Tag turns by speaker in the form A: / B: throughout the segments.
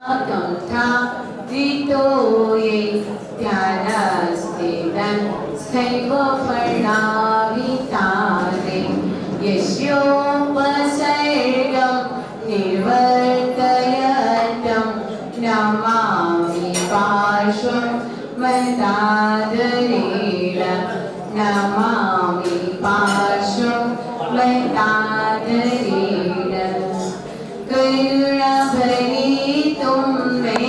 A: कंठा ऋतो ये ध्यानस्थितं स्थैव पर्णावितारे यस्योपसर्गं निर्वर्तयन्तं नमामि पार्श्वं मदादरेण नमामि पार्श्वं मदादरेण करुणाभरी तुम में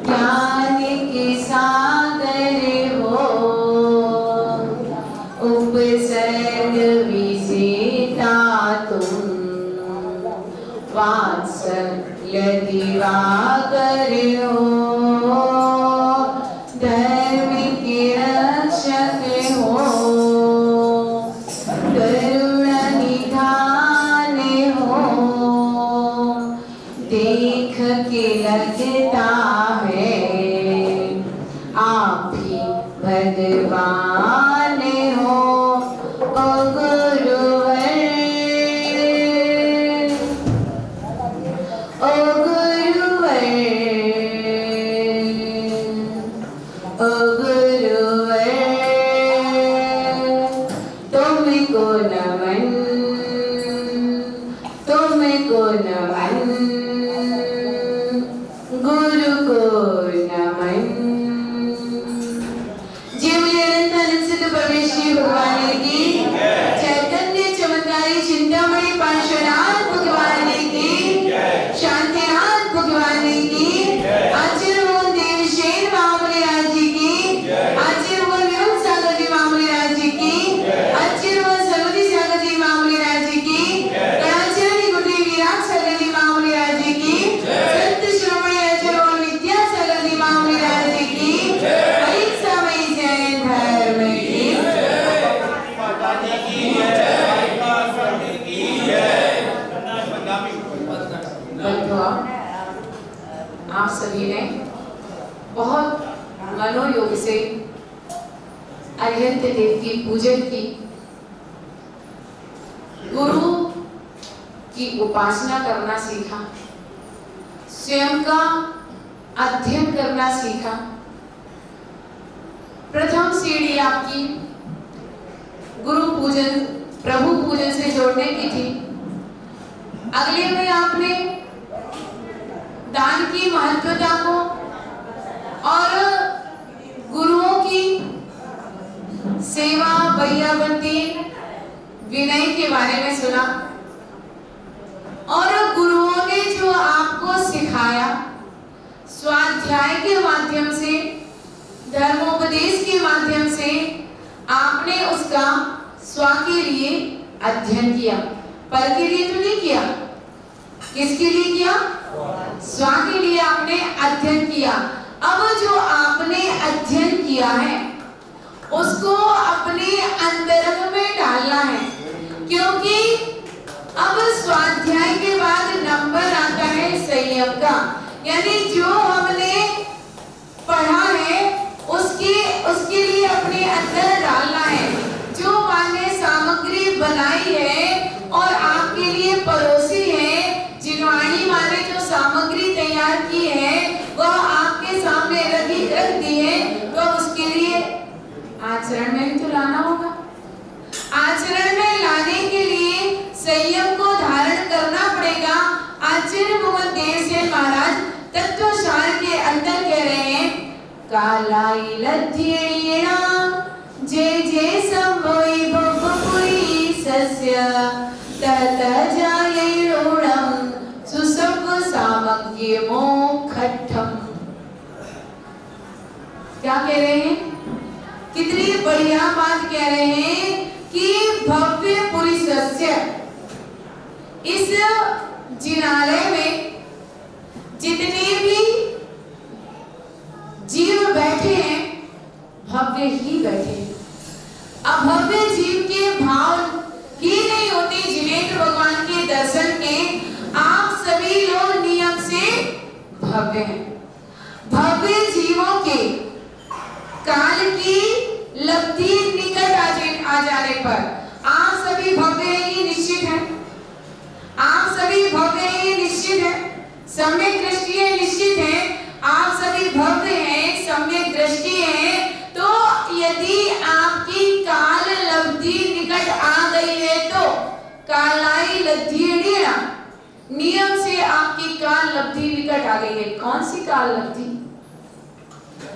A: ज्ञान के सागर हो उपसर्ग विजेता तुम वात्सल्य दिवाकर हो धर्म के रक्षक हो करुणा निधान हो देख के लगता है आप ही भगवान हो ओ गुरुवर ओ गुरुवर ओ गुरुवर तुमको नमन तुमको नमन गुरु को नमन। जीव निरंतर सिद्ध परमेश्वर भगवान की चैतन्य चमत्कारी चिंतामणि पार्श्वनाथ भगवान की शांतिनाथ भगवान की आचरण देवशेन मामले राज की आचरण वियोग सागर जी मामले राज की आचरण सरस्वती सागर जी मामले राज की आचरण गुरुदेव विराट सागर जी मामले राज की संत श्रोमणी आचरण विद्या सागर जी मामले राज की एक समय जैन धर्म की आप सभी ने बहुत मनोयोग से अरिहंत देव की पूजन की, गुरु की उपासना करना सीखा, स्वयं का अध्ययन करना सीखा। प्रथम सीढ़ी आपकी गुरु पूजन प्रभु पूजन से जोड़ने की थी। अगले में आपने दान की महत्वता को और गुरुओं की सेवा वैयावंती विनय के बारे में सुना और गुरुओं ने जो आपको सिखाया स्वाध्याय के माध्यम से धर्मोपदेश के माध्यम से आपने उसका स्व के लिए अध्ययन किया, पर के लिए तो नहीं किया। किसके लिए किया? स्व के लिए आपने अध्ययन किया। अब जो आपने अध्ययन किया है उसको अपने अंतरंग में डालना है, क्योंकि अब स्वाध्याय के बाद नंबर आता है संयम का, यानी जो हमने पढ़ा है उसके लिए अपने अंदर डालना है। जो माने सामग्री बनाई है और आपके लिए परोसी है, जिनवाणी माने जो सामग्री तैयार की है वह आपके सामने रख दी है, तो उसके लिए आचरण में भी तो लाना होगा। आचरण में लाने के लिए संयम को धारण करना पड़ेगा। आचार्य भगवान देवसेन महाराज तत्वसार के अंदर कह रहे हैं कालाई लध्येना जय जय संभोई भवपुरी सस्य तत जाये रूढ़म सुसभ सामग्य मोक्षम। क्या कह रहे हैं? कितनी बढ़िया बात कह रहे हैं कि भव्य पुरी सस्य, इस जिनालय में जितने भी जीव बैठे हैं भव्य ही बैठे हैं। अब भव्य जीव के भाव ही नहीं होते जिनेन्द्र भगवान के दर्शन के। आप सभी लोग नियम से भव्य हैं। भव्य जीवों के काल की लब्धि निकट आ जाने पर आप सभी भव्य ही निश्चित हैं। आप सभी भव्य ही निश्चित है। सम्यक दृष्टि है, निश्चित है, आप सभी भव्य हैं, सम्यक दृष्टि है। तो यदि आपकी काल लब्धि निकट आ गई है तो कालाई लब्धिणीणा, नियम से आपकी काल लब्धि निकट आ गई है। कौन सी काल लब्धि?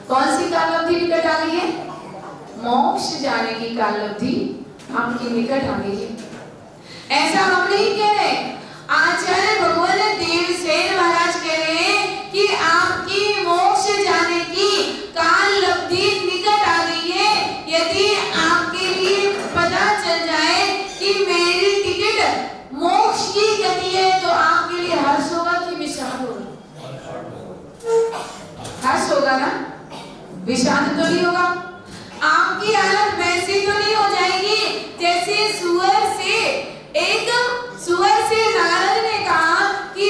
A: कौन सी काल लब्धि निकट आ गई है? मोक्ष जाने की काल लब्धि आपकी निकट आ गई है। ऐसा हम नहीं कह रहे, आचार्य भगवान देवसेन महाराज कह रहे हैं कि आपकी मोक्ष जाने की काल लब्धि निकट आ गई है। यदि आपके लिए पता चल जाए कि मेरी टिकट मोक्ष की गति है तो आपके लिए हर्ष होगा कि विषाद होगा? हर्ष होगा ना, विषाद तो नहीं होगा। आपकी हालत वैसी तो नहीं हो जाएगी जैसे सुअर से नारद ने कहा कि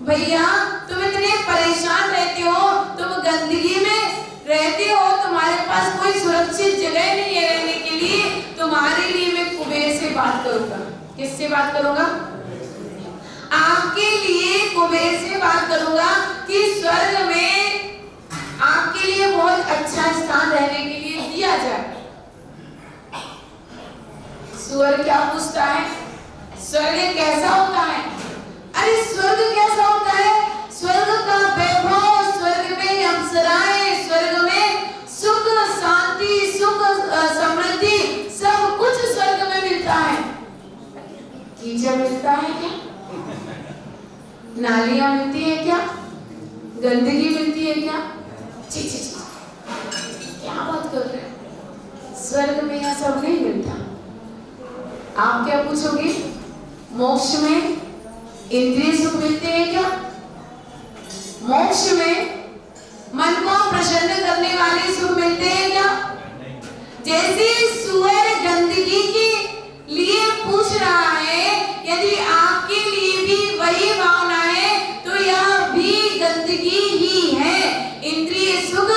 A: भैया तुम इतने परेशान रहते हो, तुम गंदगी में रहते हो, तुम्हारे पास कोई सुरक्षित जगह नहीं है रहने के लिए, तुम्हारे लिए मैं कुबेर से बात करूंगा। किससे बात करूंगा? आपके लिए कुबेर से बात करूंगा कि स्वर्ग में आपके लिए बहुत अच्छा स्थान रहने के लिए दिया जाए। स्वर्ग क्या पूछता है? स्वर्ग कैसा होता है? अरे स्वर्ग कैसा होता है? स्वर्ग का वैभव, स्वर्ग में अप्सराएं, स्वर्ग में सुख शांति, सुख समृद्धि, सब कुछ स्वर्ग में मिलता है। कीचड़ मिलता है क्या? नालियां मिलती है क्या? गंदगी मिलती है क्या? ची ची ची, क्या बात कर रहे हैं? स्वर्ग में यह सब नहीं मिलता। आप क्या पूछोगे? मोक्ष में इंद्रिय सुख मिलते हैं क्या? मोक्ष में मन को प्रसन्न करने वाले सुख मिलते हैं क्या? जैसे सुअर गंदगी के लिए पूछ रहा है, यदि आपके लिए भी वही भावना है तो यह भी गंदगी ही है। इंद्रिय सुख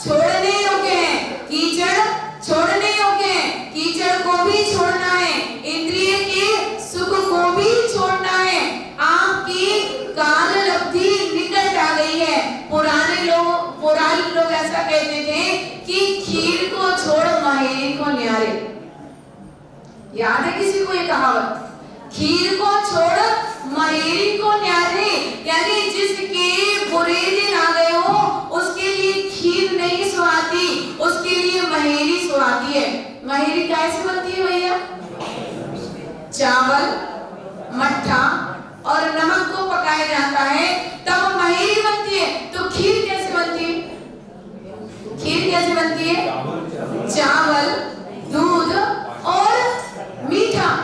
A: छोड़ने योग्य है, कीचड़ छोड़ने योग्य है, कीचड़ को भी छोड़ना है, इंद्रिय के सुख को भी छोड़ना है। आपकी काल लब्धि निकट आ गई है। पुराने लोग ऐसा कहते थे कि खीर को छोड़ महेरी को न्यारे। याद है किसी को ये कहावत? खीर को छोड़ महेरी को न्यारे, यानी जिसके बुरे दिन आ गए हो उसके लिए खीर नहीं सुहाती, उसके लिए महेरी सुहाती है। महेरी कैसे बनती है भैया? चावल, मट्ठा और नमक को पकाया जाता है तब महेरी बनती है। तो खीर कैसे बनती है? खीर कैसे बनती है? चावल, दूध और मीठा।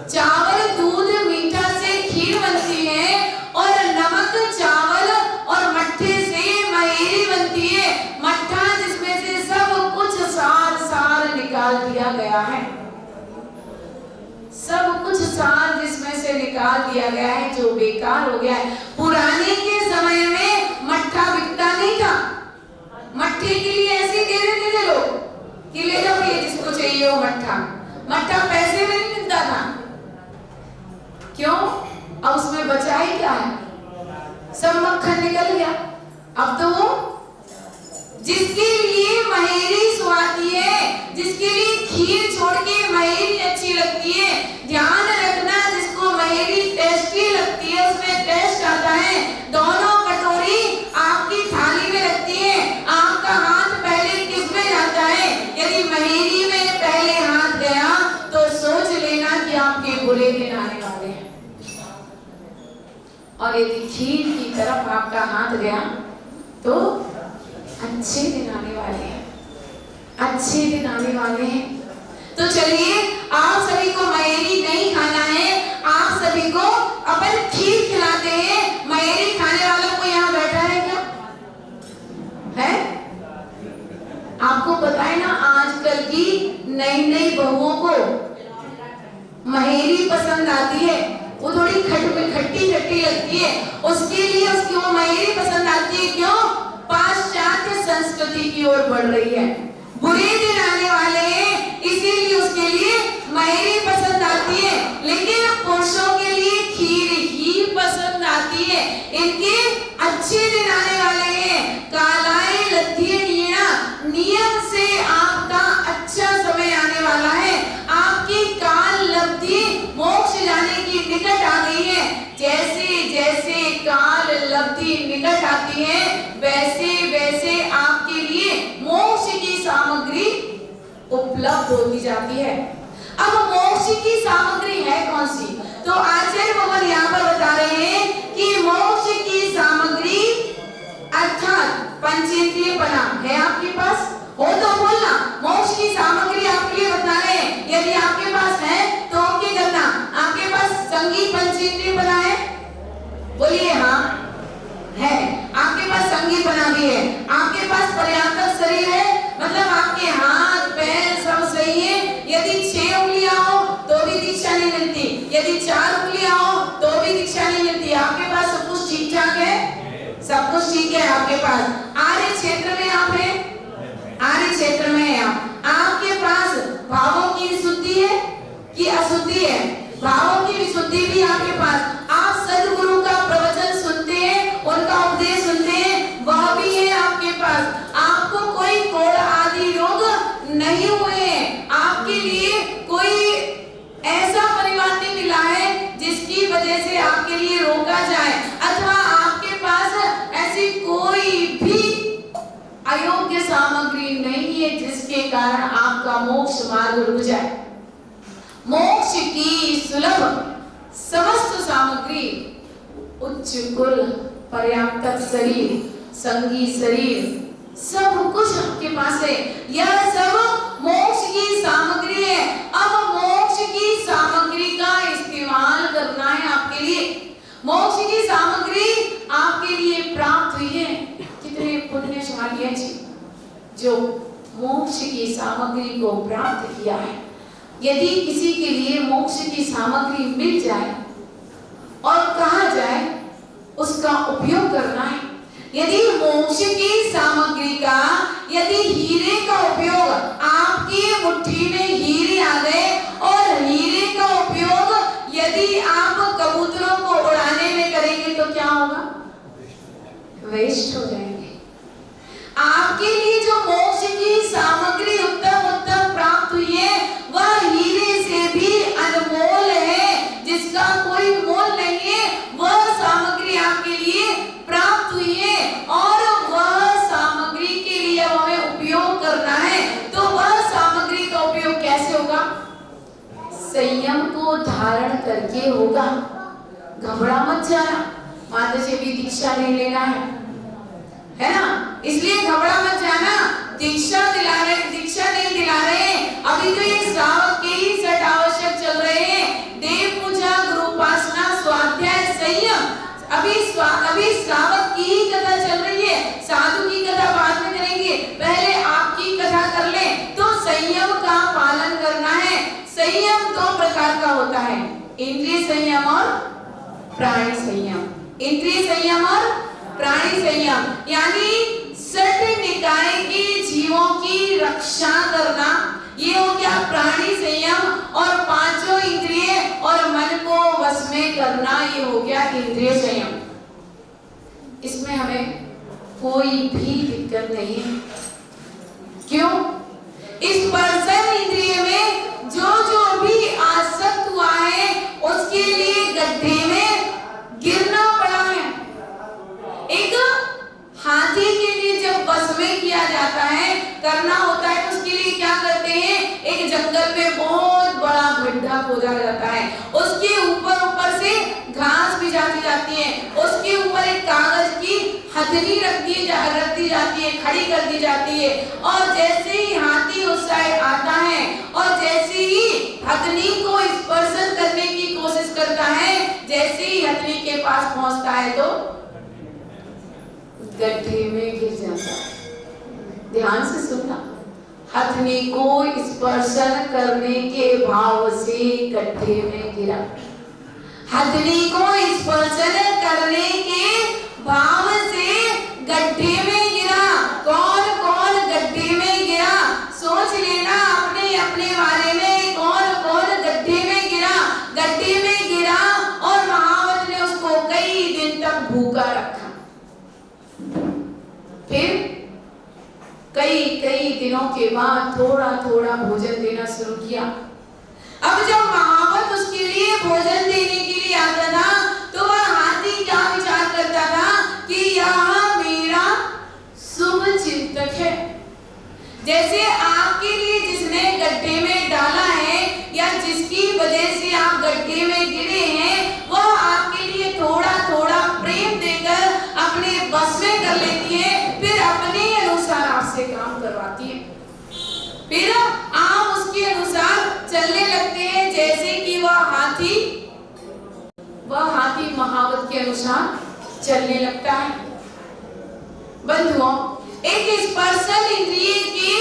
A: चावल, दूध, मीठा से खीर बनती है और नमक, चावल और मट्ठे से महेरी बनती है। मट्ठा जिसमें से सब कुछ सार निकाल दिया गया है, सब कुछ सार जिसमें से निकाल दिया गया है जो बेकार हो गया है। पुराने के समय में मट्ठा बिकता नहीं था, मट्ठे के लिए ऐसे दे देते थे लोग कि ले जाओ ये जिसको चाहिए वो मट्ठा। मट्ठा पैसे में नहीं मिलता था। क्यों? अब उसमें बचा ही क्या है? सब मक्खन निकल गया। अब तो वो जिसके लिए महेरी सुहाती है, जिसके लिए खीर छोड़ के महेरी अच्छी लगती है, ध्यान रखना जिसको महेरी टेस्टी लगती है उसमें टेस्ट आता है। दोनों कटोरी आपकी थाली में रखती है, आपका हाथ पहले किस में जाता है? यदि महेरी में पहले हाथ गया तो सोच लेना कि आपके बुरे दिन आने वाले हैं, और यदि खीर की तरफ आपका हाथ गया तो अच्छे दिन आने वाले हैं, अच्छे दिन आने वाले हैं। तो चलिए, आप सभी को महेरी नहीं खाना है, आप सभी को अपन खीर खिलाते हैं। महेरी खाने वालों को यहाँ बैठा है क्या? है? आपको पता है ना, आजकल की नई बहुओं को महेरी पसंद आती है। वो थोड़ी खट्टी लगती है, उसके लिए उसकी वो महेरी पसंद आती है। क्यों? पाश्चात्य संस्कृति की ओर बढ़ रही है, बुरे दिन आने वाले हैं, इसीलिए उसके लिए महेरी पसंद आती है। लेकिन पुरुषों के लिए खीर ही पसंद आती निकट आती है, वैसे वैसे आपके लिए मोक्ष की सामग्री उपलब्ध होती जाती है। अब मोक्ष की सामग्री है कौन सी? तो आचार्य भगवान यहाँ पर बता रहे हैं कि मोक्ष की सामग्री अर्थात पंचेंद्रिय बना है आपके पास हो तो बोलना। मोक्ष की सामग्री आपके लिए बता रहे हैं, यदि आपके पास है तो क्या करना? आपके पास संगीत पंचेंद्रिय बना है? बोलिए हाँ है। आपके पास संगीत बना भी है, आपके पास पर्याप्त शरीर है, मतलब आपके हाथ पैर सब सही है। यदि 6 उंगलियां हो तो भी दीक्षा नहीं मिलती, यदि 4 उंगलियां हो तो भी दीक्षा नहीं मिलती। आपके पास सब कुछ ठीक ठाक है, सब कुछ ठीक है आपके पास। आर्य क्षेत्र में आप हैं, आर्य क्षेत्र में है आप। आपके पास भावों की विशुद्धि है कि अशुद्धि है? भावों की विशुद्धि भी आपके पास। आप सद्गुरु का प्रवचन सुनते हैं, उनका उपदेश सुनते हैं, वह भी है आपके पास। आपको कोई कोढ़ आदि रोग नहीं हुए हैं, आपके लिए कोई ऐसा परिवार नहीं मिला है जिसकी वजह से आपके लिए रोका जाए, अथवा आपके पास ऐसी कोई भी अयोग्य सामग्री नहीं है जिसके कारण आपका मोक्ष मार्ग रुक जाए। मोक्ष की सुलभ समस्त सामग्री, उच्च कुल, पर्याप्त शरीर, संगी शरीर, सब कुछ आपके पास है। यह सब मोक्ष की सामग्री है। अब मोक्ष की सामग्री का इस्तेमाल करना है आपके लिए। मोक्ष की सामग्री आपके लिए प्राप्त हुई है। कितने पुण्यशाली है जी जो मोक्ष की सामग्री को प्राप्त किया है। यदि किसी के लिए मोक्ष की सामग्री मिल जाए और कहा जाए उसका उपयोग करना है। यदि मोक्ष की सामग्री का, यदि हीरे का उपयोग, आपकी मुट्ठी में हीरे आ गए और हीरे का उपयोग यदि आप कबूतरों को उड़ाने में करेंगे तो क्या होगा? वेस्ट हो जाएंगे। आपके लिए जो मोक्ष की सामग्री उत्तम उत्तम प्राप्त हुई है वह हीरे से भी अनमोल है, जिसका कोई मोल नहीं है। वह सामग्री आपके लिए प्राप्त हुई है और वह सामग्री के लिए हमें उपयोग करना है। तो वह सामग्री का उपयोग कैसे होगा? संयम को धारण करके होगा। घबरा मत जाना, माता जी भी दीक्षा नहीं लेना है ना, इसलिए घबरा मत जाना। दीक्षा दिला रहे, दीक्षा नहीं दिला रहे। अभी तो ये श्रावक के ही सेट आवश्यक चल रहे हैं। देव पूजा, गुरुपासना, स्वाध्याय, संयम, अभी श्रावक की ही कथा चल रही है। साधु की कथा बाद में करेंगे, पहले आपकी कथा कर ले। तो संयम का पालन करना है। संयम 2 प्रकार का होता है, इंद्रिय संयम और प्राणी संयम। इंद्रिय संयम और प्राणी संयम यानी सठ निकाय के जीवों की रक्षा करना, ये हो गया प्राणी संयम। और 5 इंद्रिय और मन को वश में करना, ये हो गया इंद्रिय संयम। इसमें हमें कोई भी दिक्कत नहीं है। क्यों? इस स्पर्शन इंद्रिय में जो भी आसक्त हुआ है उसके लिए गड्ढे में गिरना पड़ा है। एक हाथी के लिए जब वश में किया जाता है, करना होता है, तो उसके लिए क्या करते हैं? एक जंगल में बहुत बड़ा गड्ढा खोदा जाता है, उसके ऊपर से घास भी जाती है, उसके ऊपर एक कागज की हथनी रख दी जाती है, खड़ी कर दी जाती है। और जैसे ही हाथी उस साइड आता है और जैसे ही हथनी को स्पर्शन करने की कोशिश करता है, जैसे ही हथनी के पास पहुंचता है तो गड्ढे में गिर जाता है। ध्यान से सुनना, हथनी को स्पर्शन करने के भाव से गड्ढे में गिरा। हथनी को स्पर्शन करने के भाव से गड्ढे में गिरा। कौन कौन गड्ढे में गिरा? सोच लेना अपने अपने बारे में, कौन कौन गड्ढे में गिरा। गड्ढे में गिरा और महावत ने उसको कई दिन तक भूखा रखा। फिर कई दिनों के बाद थोड़ा थोड़ा भोजन देना शुरू किया। अब जब महावत उसके लिए भोजन देने के लिए आता था तो वह हाथी क्या विचार करता था कि यह के अनुसार चलने लगता है। बंधुओं, एक स्पर्शन इंद्रिय के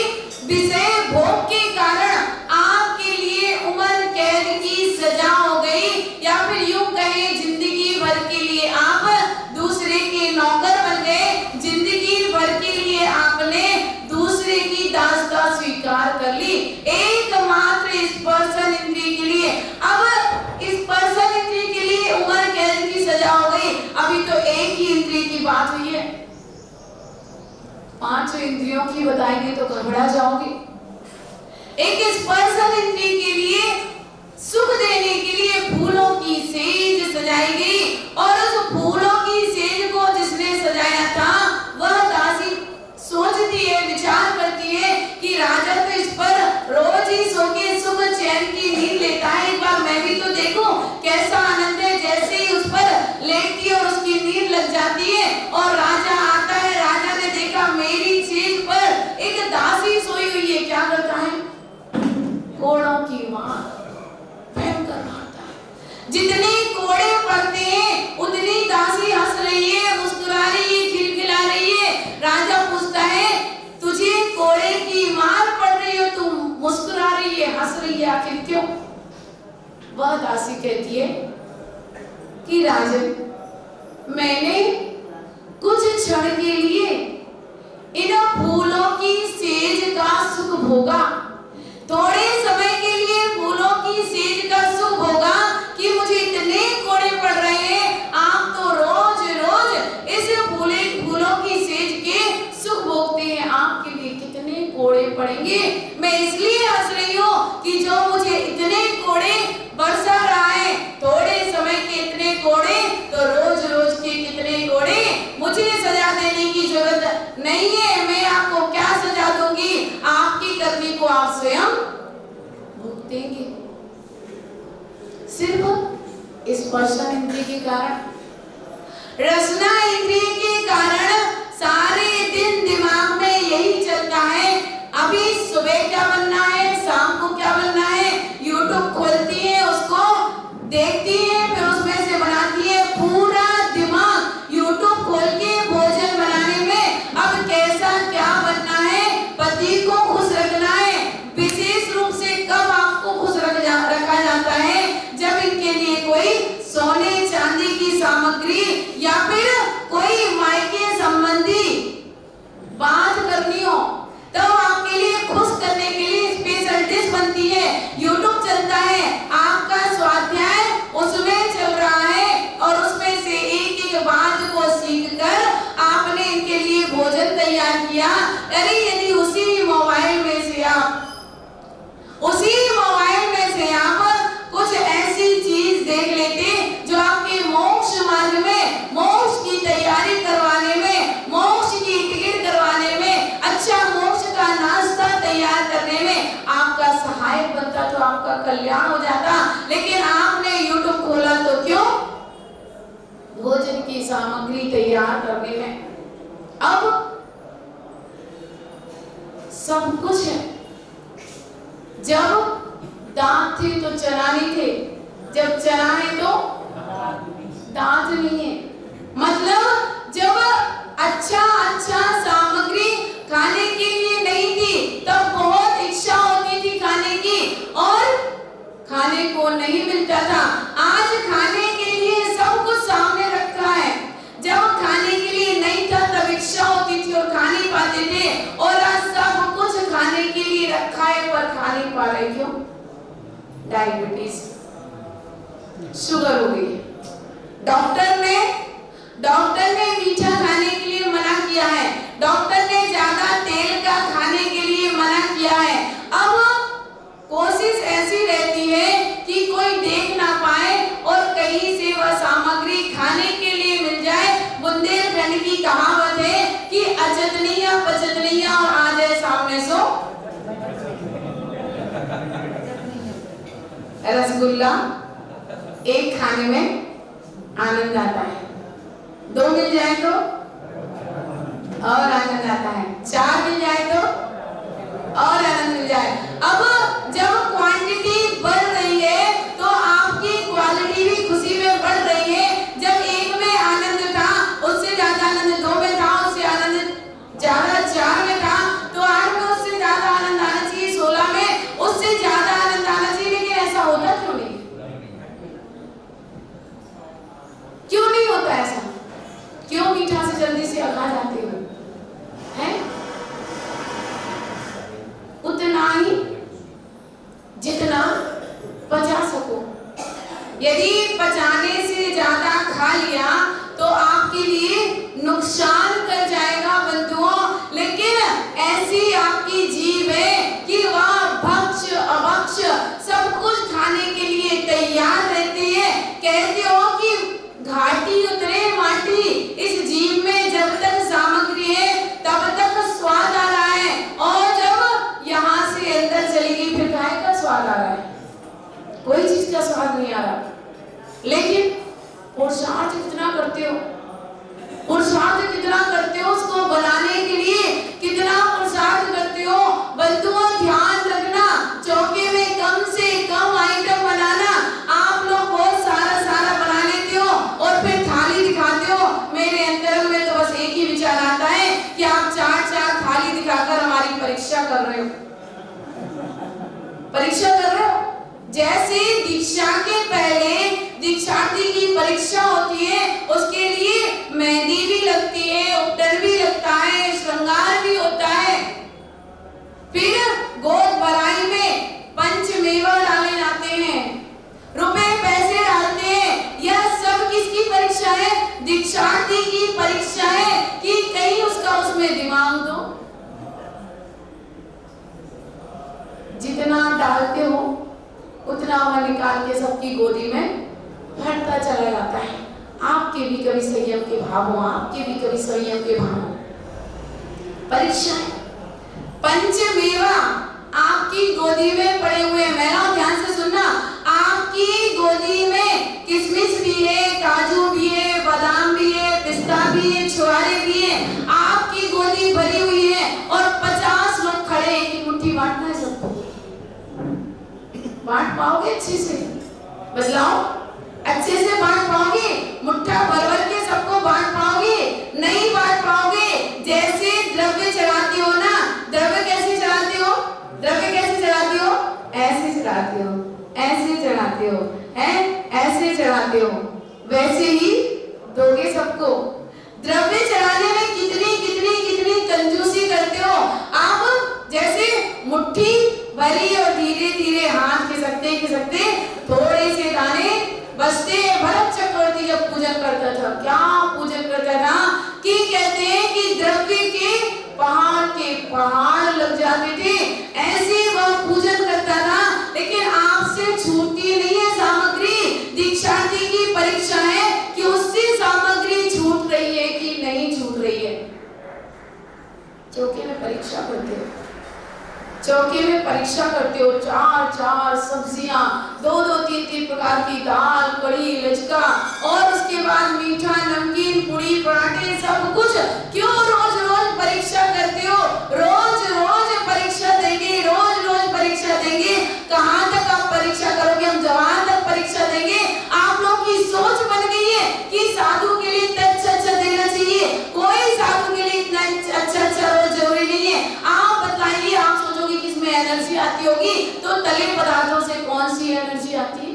A: विषय भोग के कारण आपके लिए उम्र कैद की सजा हो गई, या फिर यूं कहें जिंदगी भर के लिए आप दूसरे के नौकर बन गए। जिंदगी भर के लिए आपने दूसरे की दासता स्वीकार कर ली एकमात्र स्पर्शन इंद्रिय के लिए। अब स्पर्शन इंद्रिय के लिए उम्र कैद की सजा हो गई। अभी तो एक ही इंद्रिय की बात हुई है, पांचों इंद्रियों की बताएंगे तो घबरा जाओगे। एक स्पर्शन इंद्रिय के लिए सुख देने के लिए फूलों की सेज सजाई गई, और उस फूलों की सेज को जिसने सजाया था वह दासी सोचती है, विचार करती है कि राजा तो इस पर रोज ही सो के सुख चैन की नींद लेता है, एक बार मैं भी तो देखूं कैसा आनंद है। जैसे ही उस पर लेटती है और उसकी नींद लग जाती है और राजा आता है, राजा ने देखा मेरी सेज पर एक दासी सोई हुई है, क्या करता है? कोड़ों की मार भयंकर मारता है। जितने कोड़े पड़ते हैं उतनी दासी हंस रही है, मुस्कुरा रही है, खिलखिला रही है। राजा पूछता है तुझे कोड़े की मार पड़ रही हो, तुम मुस्कुरा रही है, हंस रही है, आखिर क्यों? वह दासी कहती है कि राजन, मैंने कुछ क्षण के लिए इन फूलों की सेज का सुख भोगा, थोड़े समय के लिए फूलों की सेज का सुख भोगा कि मुझे इतने कोड़े पड़ रहे हैं। आप तो रोज रोज इस फूलों की सेज के सुख भोगते हैं, आपके लिए कितने कोड़े पड़ेंगे। मैं इसलिए हंस रही हूँ कि जो मुझे इतने कोड़े बरसा रहा है, थोड़े समय के इतने कोड़े तो रोज रोज के कितने कोड़े, मुझे सजा देने की जरूरत नहीं है। मैं आपको क्या सजा दूंगी? आपकी करनी को आप स्वयं भुगतेंगे। सिर्फ स्पर्शन इंद्रिय के कारण, रसना इंद्रिय के कारण सारे दिन दिमाग में यही चलता है, अभी सुबह क्या बनना है, शाम को क्या बनना है। यूट्यूब खोलती है, उसको देखती है, फिर उसमें से बनाती है। पूरा दिमाग यूट्यूब खोल के भोजन बनाने में, अब कैसा क्या बनना है, पति को खुश रखना है। विशेष रूप से कब आपको खुश रखा जाता है? जब इनके लिए कोई सोने चांदी की सामग्री या फिर कोई मायके संबंधी बात करनी हो, तो आपके लिए खुश करने के लिए स्पेशल डिश बनती है। यूट्यूब चलता है, आपका स्वाध्याय उसमें चल रहा है, और उसमें से एक एक बात को सीखकर आपने इनके लिए भोजन तैयार किया। अरे यदि उसी मोबाइल में से आप कुछ ऐसी चीज देख लेते जो आपके मोक्ष मार्ग में, मोक्ष की तैयारी करवाने में, मोक्ष की टिकट करवाने में, अच्छा मोक्ष का नाश्ता तैयार करने में आपका सहायक बनता, तो आपका कल्याण हो जाता। लेकिन आपने यूट्यूब खोला तो क्यों? भोजन की सामग्री तैयार करने में। अब सब कुछ है। जब दांत थे तो चलाने थे, जब चलाने तो दांत नहीं है। मतलब जब अच्छा सामग्री खाने के लिए नहीं थी, तब बहुत इच्छा होती थी खाने की, और खाने को नहीं मिलता था। आज खाने के लिए सब कुछ सामने रखा है। जब खाने के लिए नहीं था तब इच्छा होती थी और खा नहीं पाते थे, और आज सब कुछ खाने के लिए रखा है पर खा नहीं पा रहे। क्यों? डायबिटीज, शुगर हो गई है। डॉक्टर ने मीठा खाने के लिए मना किया है, डॉक्टर ने ज्यादा तेल का खाने के लिए मना किया है। अब कोशिश ऐसी रहती है कि कोई देख ना पाए और कहीं से वह सामग्री खाने के लिए मिल जाए। बुंदेलखंड की कहावत है कि अचतनिया पचतनिया और आ जाए सामने सो रसगुल्ला। एक खाने में आनंद आता है, दो मिल जाए तो और आनंद आता है, चार मिल जाए तो और आनंद मिल जाए। अब जब क्वांटिटी बढ़ रही है तो आपकी क्वालिटी भी खुशी में बढ़ रही है। जब एक में मीठा से जल्दी से खा जाते हो? हैं? उतना ही जितना पचा सको। यदि पचाने से ज्यादा खा लिया तो आपके लिए नुकसान कर जाएगा बंधुओं। लेकिन ऐसी आपकी जीभ है कि वह भक्ष अभक्ष सब कुछ खाने के लिए तैयार रहती है। कहते हो कि घाटी उतरे माटी, इस जीभ में जब तक सामग्री है तब तक स्वाद आ रहा है, और जब यहाँ से अंदर चली गई फिर काय का स्वाद आ रहा है? कोई चीज का स्वाद नहीं आ रहा। लेकिन पुरुषार्थ कितना करते हो, पुरुषार्थ कितना करते हो, उसको बनाने के लिए कितना पुरुषार्थ करते हो। बंधुओं ध्यान रखना, चौके में कम से कम आइटम बनाना। आप लोग बहुत सारा सारा बना लेते हो और फिर थाली दिखाते हो। मेरे अंदर में तो बस एक ही विचार आता है कि आप चार चार थाली दिखाकर हमारी परीक्षा कर रहे हो, परीक्षा कर रहे हो। जैसे दीक्षा के पहले दीक्षार्थी की परीक्षा होती है, उसके लिए मेहंदी भी लगती है, उपटन भी लगता है, श्रृंगार भी होता है, फिर गोद भराई में पंचमेवा डाले जाते हैं, रुपए पैसे डालते हैं। यह सब किसकी परीक्षा है? दीक्षार्थी की परीक्षा है कि कहीं उसका उसमें दिमाग दो। जितना डालते हो उतना वह निकाल के सबकी गोदी में भरता चला जाता है। आपके भी कभी संयम के भाव हो, आपके भी कभी संयम के भाव हो। परीक्षा है। पंचमेवा आपकी गोदी में पड़े हुए, महिलाओं ध्यान से सुनना, आपकी गोदी में किशमिश भी है, काजू भी है, बादाम भी है, पिस्ता भी है, छुआरे भी है, आपकी गोदी भरी हुई है और 50 लोग खड़े हैं कि मुट्ठी बांटना है सबको। बांट पाओगे अच्छे से? बदलाओ अच्छे से बांट पाओगे? मुट्ठा भर भर के सबको बांट पाओगे? नहीं बांट पाओगे। जैसे द्रव्य चढ़ाते हो ना, द्रव्य कैसे चढ़ाते हो? द्रव्य कैसे चढ़ाते हो? ऐसे चढ़ाते हो, ऐसे चढ़ाते हो, हैं? ऐसे चढ़ाते हो, वैसे ही दोगे सबको। द्रव्य चढ़ाने में कितनी कितनी कितनी कंजूसी करते हो आप। जैसे मुट्ठी भरी और धीरे धीरे हाथ खिसकते थोड़े से दाने बचते। भरत चक्रवर्ती जब पूजन करता था, क्या पूजन करता था कि कहते हैं कि द्रव्य के पहाड़ लग जाते थे, ऐसे वह पूजन करता था। लेकिन आपसे छूटती नहीं है सामग्री। दीक्षार्थी की परीक्षा है कि उससे सामग्री छूट रही है कि नहीं छूट रही है। चौके में परीक्षा करते हो, चौके में परीक्षा करते हो। चार चार सब्जियां, दो दो तीन तीन प्रकार की दाल, कड़ी, लचका, और उसके बाद मीठा, नमकीन, पूरी, पराठे, सब कुछ। क्यों रोज रोज परीक्षा करते हो? रोज रोज परीक्षा देंगे, रोज रोज परीक्षा देंगे। कहाँ तक आप परीक्षा करोगे? हम जवान तक परीक्षा देंगे। आप लोग की सोच बन गई है कि साधु के लिए इतना अच्छा देना चाहिए। कोई साधु के लिए इतना अच्छा रोज जरूरी नहीं है। आप बताइए, आप सोचोगे किसमें एनर्जी आती होगी, तो तले पदार्थों से कौन सी एनर्जी आती है?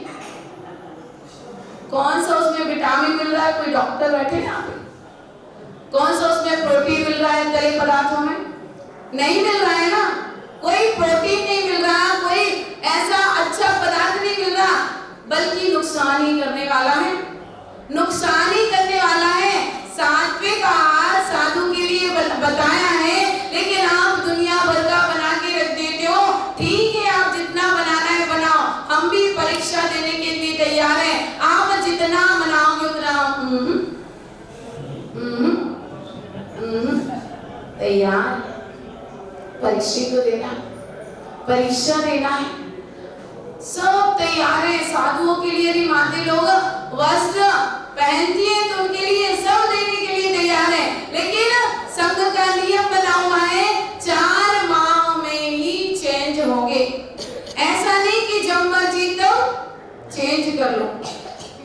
A: कौन सा उसमें विटामिन मिल रहा है? कोई डॉक्टर बैठे ना पे? कौन सा उसमें प्रोटीन मिल रहा है तले पदार्थों में? नहीं मिल रहा है ना। कोई प्रोटीन नहीं मिल रहा, कोई ऐसा अच्छा पदार्थ नहीं मिल रहा, बल्कि नुकसान ही करने वाला है, नुकसान ही करने वाला है। सात्विक आहार साधु के लिए बताया है, लेकिन आप दुनिया भर का बना के रख देते हो। ठीक है, आप जितना बनाना है बनाओ, हम भी परीक्षा देने के लिए तैयार हैं। आप जितना बनाओगे उतना तैयार। परीक्षा तो देना, परीक्षा देना है, सब तैयार है। साधुओं के लिए भी माते लोग वस्त्र पहनती है, तो उनके लिए सब देने के लिए तैयार है। लेकिन संघ का नियम बना हुआ है 4 माह में ही चेंज होंगे। ऐसा नहीं कि जब मर्जी तब चेंज कर लो,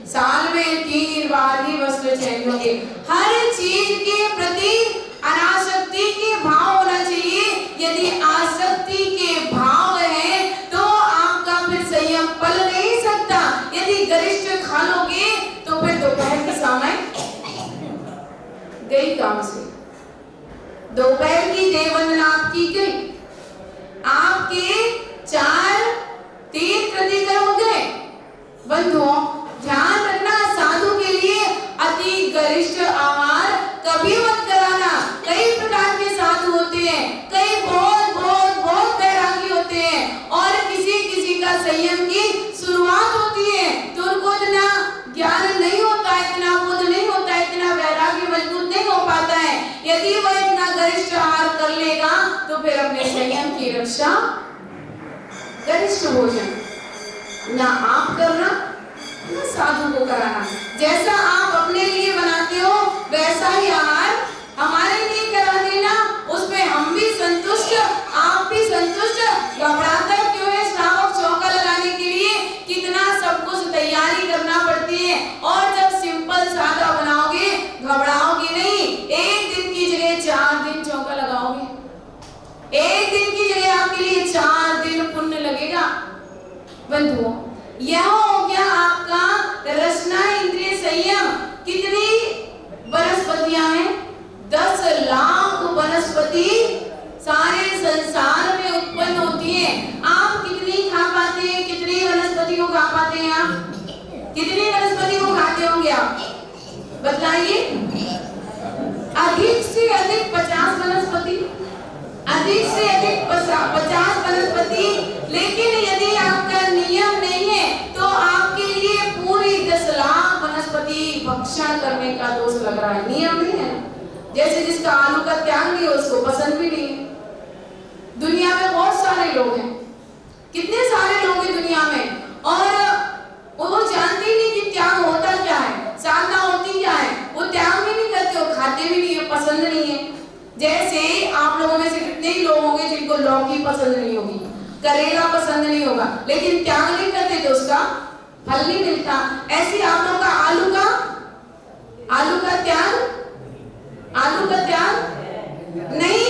A: साल में 3 बार ही वस्त्र चेंज होंगे। हर चीज के प्रति अनासक्ति के भाव होना चाहिए। यदि आसक्ति के भाव है तो आपका फिर संयम पल नहीं सकता। यदि गरिष्ठ खा लोगे तो फिर दोपहर के समय कई काम से। दोपहर की देववंदना आपकी गई, आपके 4 तीर्थ अधिकार हो गए। बंधुओं ध्यान रखना, साधु के लिए अति गरिष्ठ आहार कभी मत कराना। कई प्रकार के साधु होते हैं, कई बहुत बहुत बहुत बैरागी होते हैं, और किसी किसी का संयम की शुरुआत होती है तो उनको इतना ज्ञान नहीं होता, इतना बोध नहीं होता, इतना वैराग्य मजबूत नहीं हो पाता है। यदि वह इतना गरिष्ठ आहार कर लेगा तो फिर अपने संयम की रक्षा, गरिष्ठ भोजन ना आप करना ना साधु को कराना। जैसा आप अपने लिए बनाते हो वैसा ही आहार हमारे लिए करा देना, उसमें हम भी संतुष्ट, आप भी संतुष्ट। घबराता क्यों है श्रावक चौका लगाने के लिए? कितना सब कुछ तैयारी करना पड़ती है, और जब सिंपल सादा बनाओगे घबराओगे नहीं। एक दिन की जगह 4 दिन चौका लगाओगे, एक दिन की जगह आपके लिए 4 दिन पुण्य लगेगा। बंधुओं यह हो गया आपका रसना इंद्रिय संयम। कितनी वनस्पतियां हैं? 10 लाख वनस्पति सारे संसार में उत्पन्न होती हैं। आप कितनी खा पाते हैं? कितनी वनस्पति को खा पाते हैं आप? कितनी वनस्पति को खाते होंगे आप? बताइए। अधिक से अधिक 50 वनस्पति, अधिक से अधिक 50 वनस्पति। लेकिन यदि आपका नियम नहीं है तो आपके लिए पूरी 10 लाख वनस्पति भक्षण करने का दोष लग रहा है। नियम नहीं है। जैसे जिसका आलू का त्याग नहीं है उसको पसंद भी नहीं है। दुनिया में बहुत सारे लोग हैं, कितने सारे लोग हैं दुनिया में, और वो जानते ही नहीं कि त्याग होता क्या है, साधना होती क्या है। वो त्याग भी नहीं करते, वो खाते भी नहीं है, पसंद नहीं है। जैसे आप लोगों में से कितने ही लोग होंगे जिनको लौकी पसंद नहीं होगी, करेला पसंद नहीं होगा, लेकिन त्याग नहीं करते तो उसका फल नहीं मिलता। ऐसे आप लोग का आलू का त्याग, आलू का त्याग नहीं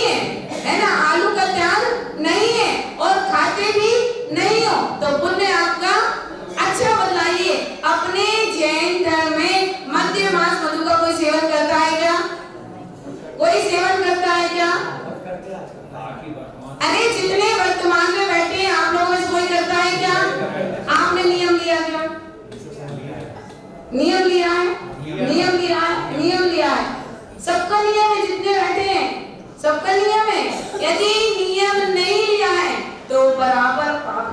A: है ना? आलू का त्याग नहीं है और खाते भी नहीं हो तो पुण्य आपका अच्छा। बदलाइए। अपने जैन धर्म में मध्य मास मधु का कोई सेवन करता है क्या? कोई सेवन करता है क्या? अरे जितने वर्तमान में बैठे हैं आप लोगों में कोई करता है क्या? आपने नियम लिया क्या? नियम लिया है, नियम लिया है, नियम लिया है। सबका नियम है, जितने बैठे हैं सबका नियम है। यदि नियम नहीं लिया है तो बराबर पाप,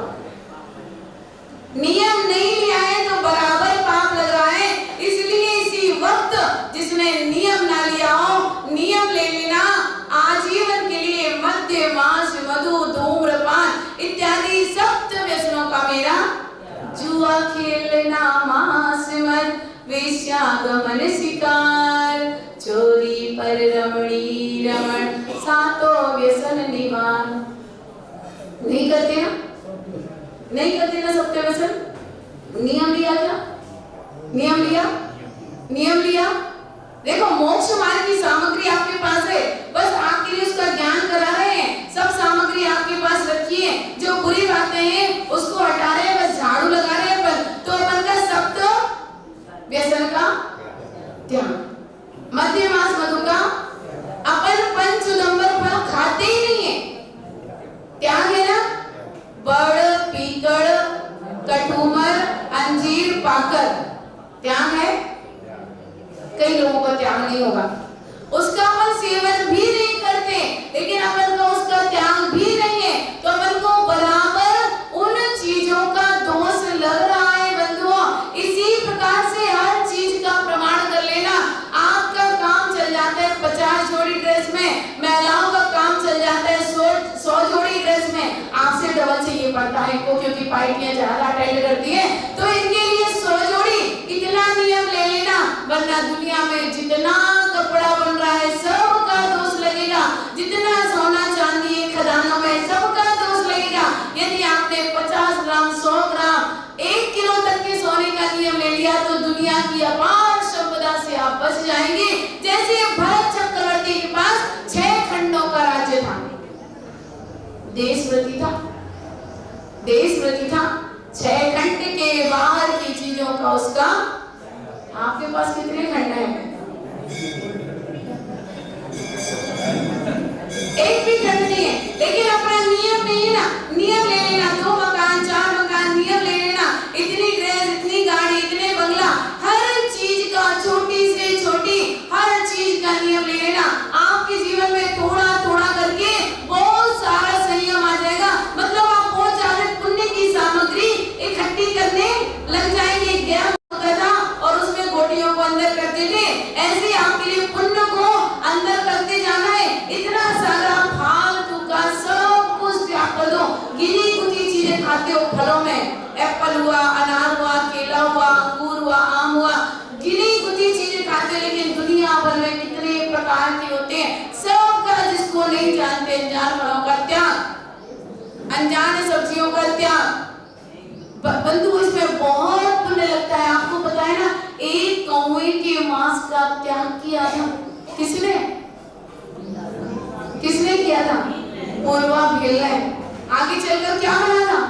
A: नियम नहीं लिया है तो बराबर पाप लग रहा है। इसलिए इसी वक्त जिसने नियम ना लिया हो, नियम ले लेना। आजीवन के लिए मद्य मांस मधु धूम्रपान इत्यादि सप्त व्यसनों का मेरा जुआ खेलना, मांस मद वेश्यागमन शिकार, चोरी पर रमणी रमण, सातों व्यसन निवार। नहीं करते ना? नहीं करते ना सप्त व्यसन? नियम लिया क्या? नियम लिया, नियम लिया। देखो मोक्ष मार्ग की सामग्री आपके पास है, बस आपके लिए उसका ज्ञान करा रहे हैं। सब सामग्री आपके पास रखी है, जो बुरी बातें हैं उसको हटा रहे हैं, बस झाड़ू लगा रहे हैं। तो अपन का सप्त व्यसन का त्याग, मध्य मास मधु का अपन पंचुदंबर फल खाते ही नहीं है, त्याग है ना? बड़ पीकड़ कटुमर अंजीर पाकर त्याग है। कई लोगों का त्याग नहीं होगा, उसका अपन सेवन भी नहीं करते, लेकिन अपन का उसका त्याग भी नहीं है तो अपन को बराबर उन चीजों का दोष लग रहा है। बंधुओं इसी प्रकार से हर चीज का प्रमाण कर लेना। आपका काम चल जाता है 50 जोड़ी ड्रेस में, महिलाओं का काम चल जाता है 100 जोड़ी ड्रेस में। आपसे डबल चाहिए पड़ता है इनको, क्योंकि पार्टियां ज्यादा अटेंड करती है तो इनके लिए 100 जोड़ी। इतना नियम ले लेना, वरना दुनिया में जितना कपड़ा बन रहा है सबका दोष लगेगा, जितना सोना चांदी है खदानों में सबका दोष लगेगा। यदि आपने 50 ग्राम 100 ग्राम 1 किलो तक के सोने का नियम ले लिया तो दुनिया की अपार संपदा से आप बच जाएंगे। जैसे भरत चक्रवर्ती के पास 6 खंडों का राज्य था, देशव्रती था, देशव्रती था। 6 खंड के बाहर की चीजों का उसका। आपके पास कितने खंड हैं? प्रकार के होते हैं, सबका, जिसको नहीं जानते, अनजान फलों का त्याग, अनजान सब्जियों का त्याग। बंधु, इसमें बहुत पुण्य लगता है। आपको पता है ना, एक कौवे के मांस का त्याग किया था किसने? किसने किया था? पूर्वा भेल ने। आगे चलकर क्या बना था?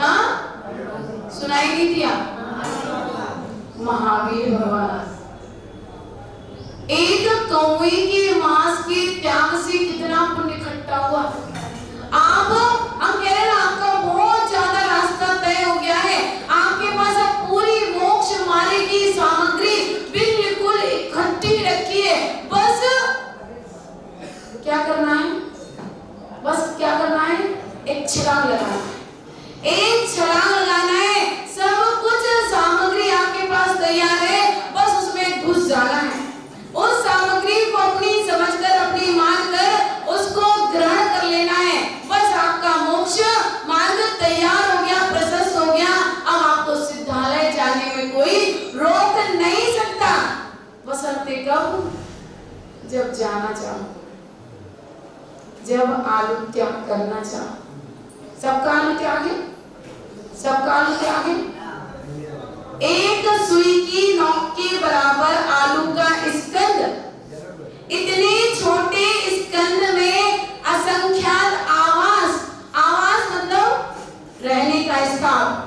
A: हाँ, सुनाई नहीं दिया? महावीर भगवान। एक कौवे के मांस के त्याग से कितना पुण्य इकट्ठा हुआ। आप, हम कह रहे हैं ना, आपका बहुत ज्यादा रास्ता तय हो गया है, आपके पास अब पूरी मोक्ष मार्ग की सामग्री बिल्कुल इकट्ठी रखी है। बस क्या करना है? बस क्या करना है? एक छलांग लगाना है, एक छलांग लगाना है। सब कुछ सामग्री आपके पास तैयार है, बस उसमें घुस जाना है। उस सामग्री को अपनी समझकर, अपनी मानकर उसको ग्रहण कर लेना है। बस आपका मोक्ष मार्ग तैयार हो गया, प्रशस्त हो गया। अब आपको सिद्धालय जाने में कोई रोक नहीं सकता, बशर्ते कब? जब जाना चाहो, जब आलू त्याग करना चाहो। सबका आलू त्याग है, सबका आलू त्याग है। एक सुई की नोक के बराबर आलू का स्कंद, इतने छोटे स्कंद में असंख्यात आवास, आवास मतलब रहने का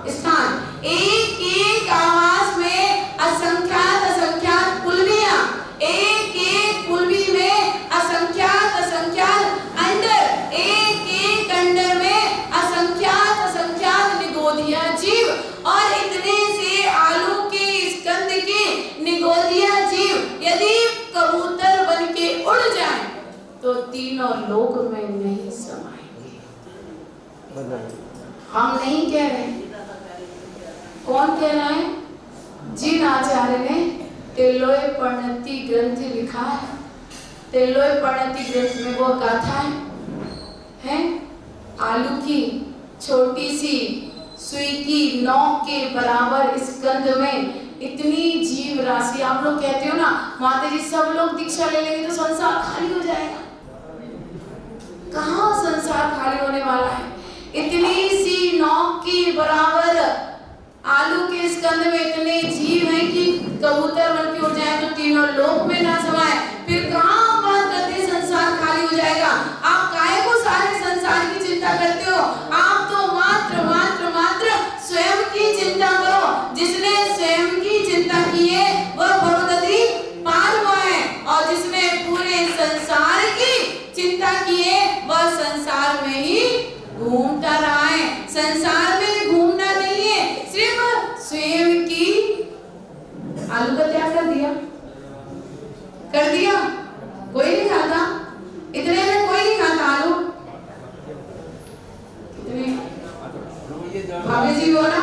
A: स्थान, एक एक आवास में असंख्यात असंख्यात कुलबियां, एक एक कुलबी में असंख्यात असंख्यात अंडर, एक एक अंडर में असंख्यात असंख्यात निगोदिया जीव, और इतने से आलू के स्कंद के निगोदिया जीव यदि कबूतर बन के उड़ जाएं तो तीनों लोक में नहीं समाएंगे। हम नहीं कह रहे, कौन कह रहा है? जिन आचार्य ने तिल्लोय परिणति ग्रंथ लिखा है, तिल्लोय परिणति ग्रंथ में वो गाथा है आलू की छोटी सी सुई की नोक के बराबर स्कंद में इतनी जीव राशि। आप लोग कहते हो ना, माता जी सब लोग दीक्षा ले लेंगे तो संसार खाली हो जाएगा। कहाँ संसार खाली होने वाला है? इतनी सी नोक के बराबर आलू के स्कंद में इतने जीव हैं कि कबूतर बन के उड़ जाए तो तीनों लोक में ना समाए। फिर कहाँ बात करते संसार खाली हो जाएगा? आप काहे को सारे संसार की चिंता करते हो? आप तो मात्र मात्र मात्र स्वयं की चिंता करो। जिसने स्वयं की चिंता की है वह भवगति पार हुआ है, और जिसने पूरे संसार की चिंता की है वह संसार में ही घूमता रहा है। संसार में घूमना नहीं है, सिर्फ स्वयं की। आलू का त्याग कर दिया, कर दिया। कोई नहीं खाता, इतने में कोई नहीं खाता आलू। कितने भाभी जी हो ना,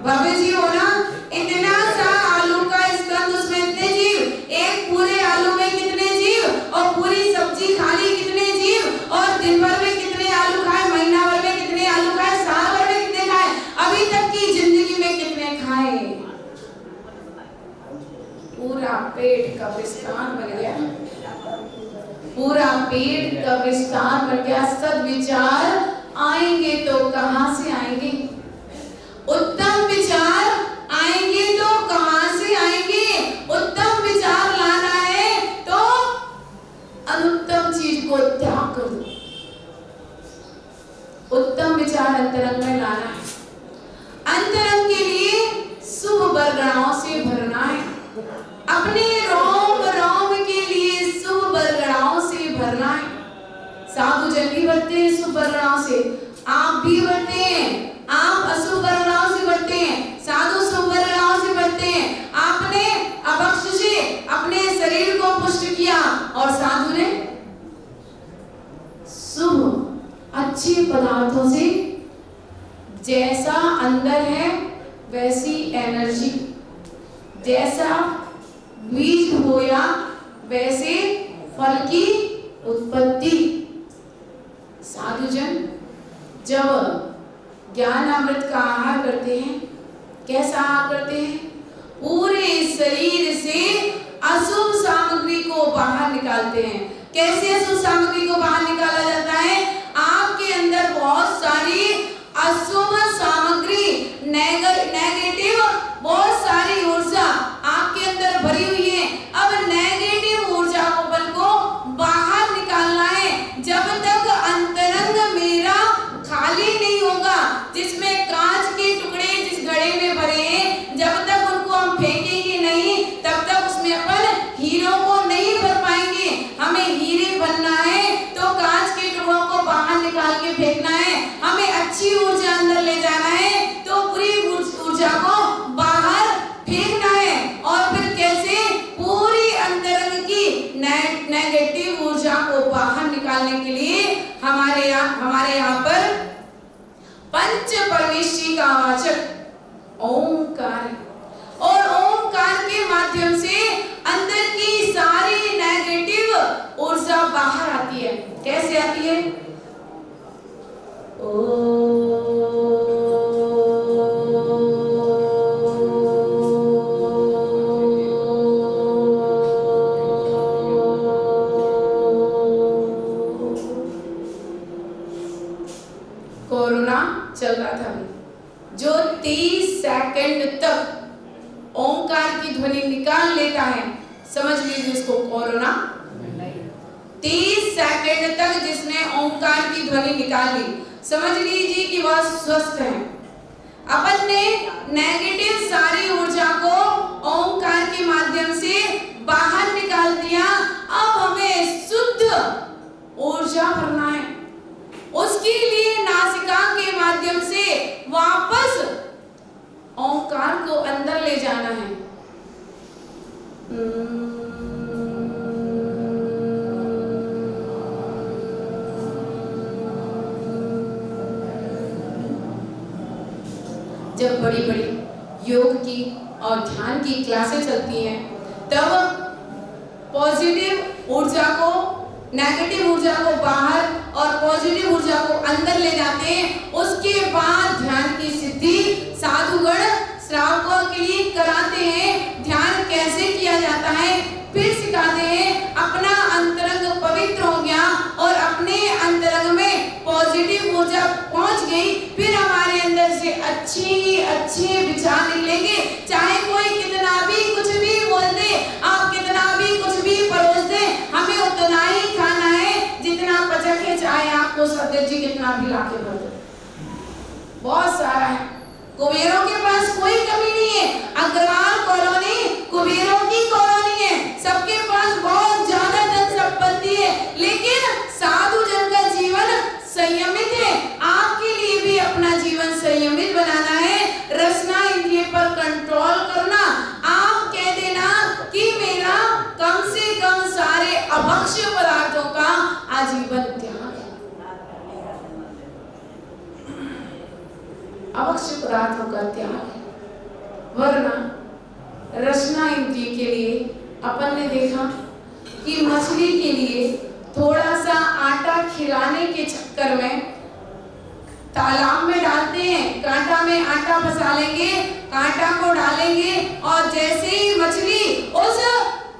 A: भाभी जी हो ना, इतना सा आलू का स्कंद, उसमें इतने जीव, एक पूरे आलू में कितने जीव, और पूरी सब्जी खाली कितने जीव, और दिन भर में कितने आलू खाए, महीना भर में कितने आलू खाए, साल भर में कितने खाए, अभी तक की जिंदगी में कितने खाए। पूरा पेट कब्रिस्तान बन गया, पूरा पेट कब्रिस्तान बन गया। सद्विचार आएंगे तो कहां से आएंगे? उत्तम विचार आएंगे तो कहां से आएंगे? उत्तम विचार लाना है तो अनुत्तम चीज को त्याग कर दो। उत्तम विचार अंतरंग में लाना है, अंतरंग के लिए शुभ बरगणाओं से भरना है, अपने रोम रोम के लिए शुभ बरगणाओं से भरना है। साधु जन भी भरते हैं शुभ बरगणाओं से, आप भी भरते हैं। आप अशुभ बरगणाओं से भरते हैं, साधु शुभ बरगणाओं से भरते हैं। आपने अभक्ष से अपने शरीर को पुष्ट किया, और साधु ने शुभ अच्छे पदार्थों से, जैसा अंदर है वैसी एनर्जी, जैसा बीज बोया वैसे फल की उत्पत्ति। साधुजन जब ज्ञान अमृत का आहार करते हैं, कैसा आहार करते हैं? पूरे शरीर से अशुभ सामग्री को निकालते हैं। कैसे अशुभ सामग्री को बाहर निकाला जाता है? आपके अंदर बहुत सारी अशुभ सामग्री, नेगेटिव बहुत सारी ऊर्जा आपके अंदर भरी हुई है। अब नेगेटिव ऊर्जा को बाहर निकालना है। जब तक अंतरंग मेरा खाली नहीं होगा, जिसमें कांच के टुकड़े जिस घड़े में भरे हैं, जब तक उनको हम फेंकेंगे नहीं, तब तक उसमें अपन हीरो को नहीं भर पाएंगे। हमें हीरे बनना है तो कांच के टुकड़ों को बाहर निकाल के फेंकना है। हमें अच्छी ऊर्जा अंदर ले जाना है तो बुरी ऊर्जा को बाहर फेंकना है। और फिर कैसे? पूरी अंतरंग की नेगेटिव ऊर्जा को बाहर निकालने के लिए हमारे यहाँ पर पंच परमेष्ठी का वाचक ओंकार है। और ओंकार के माध्यम से अंदर की सारी नेगेटिव ऊर्जा बाहर आती है। कैसे आती है? कोरोना चल रहा था जो 30 सेकंड तक ओंकार की ध्वनि निकाल लेता है, समझ लीजिए उसको कोरोना। 30 सेकंड तक जिसने ओंकार की ध्वनि निकाल ली, समझ लीजिए कि वह स्वस्थ है। अपन ने नेगेटिव सारी ऊर्जा को ओंकार के माध्यम से बाहर निकाल दिया। अब हमें शुद्ध ऊर्जा भरना है। उसके लिए नासिका के माध्यम से वापस ओंकार को अंदर ले जाना है। जब बड़ी बड़ी योग की और ध्यान की क्लासें चलती हैं, तब पॉजिटिव ऊर्जा को, नेगेटिव ऊर्जा को बाहर और पॉजिटिव ऊर्जा को अंदर ले जाते हैं। उसके बाद ध्यान की सिद्धि साधुगण श्रावकों के लिए कराते हैं। ध्यान कैसे किया जाता है फिर सिखाते हैं। अपना अंतरंग पवित्र हो गया और अपने अंतरंग में पॉजिटिव ऊर्जा पहुंच गई, फिर हमारे अंदर से अच्छे विचार निकलेंगे। चाहे कोई कितना भी कुछ भी बोल दे, आप कितना भी कुछ भी परोस दे, हमें उतना ही खाना है जितना पचके, चाहे आपको सदर जी कितना भी लाके भर दे। बहुत सारा है। कुबेरों के पास कोई कमी नहीं है। अग्रवाल कॉलोनी कुबेरों की कॉलोनी है। सबके पास बहुत ज्यादा धन संपत्ति है, लेकिन साधु जन का जीवन संयमित है। आपके लिए भी अपना जीवन संयमित बनाना है। रसना इंद्रिय पर कंट्रोल करना। आप कह देना कि मेरा कम से कम सारे अभक्ष्य पदार्थों का आजीवन त्याग है। अभक्ष्य पदार्थों का त्याग है। वरना रसना इंद्रिय के लिए अपन ने देखा कि मछली के लिए थोड़ा सा आटा खिलाने के चक्कर में तालाब में डालते हैं। कांटा में आटा फंसा लेंगे, कांटा को डालेंगे और जैसे ही मछली उस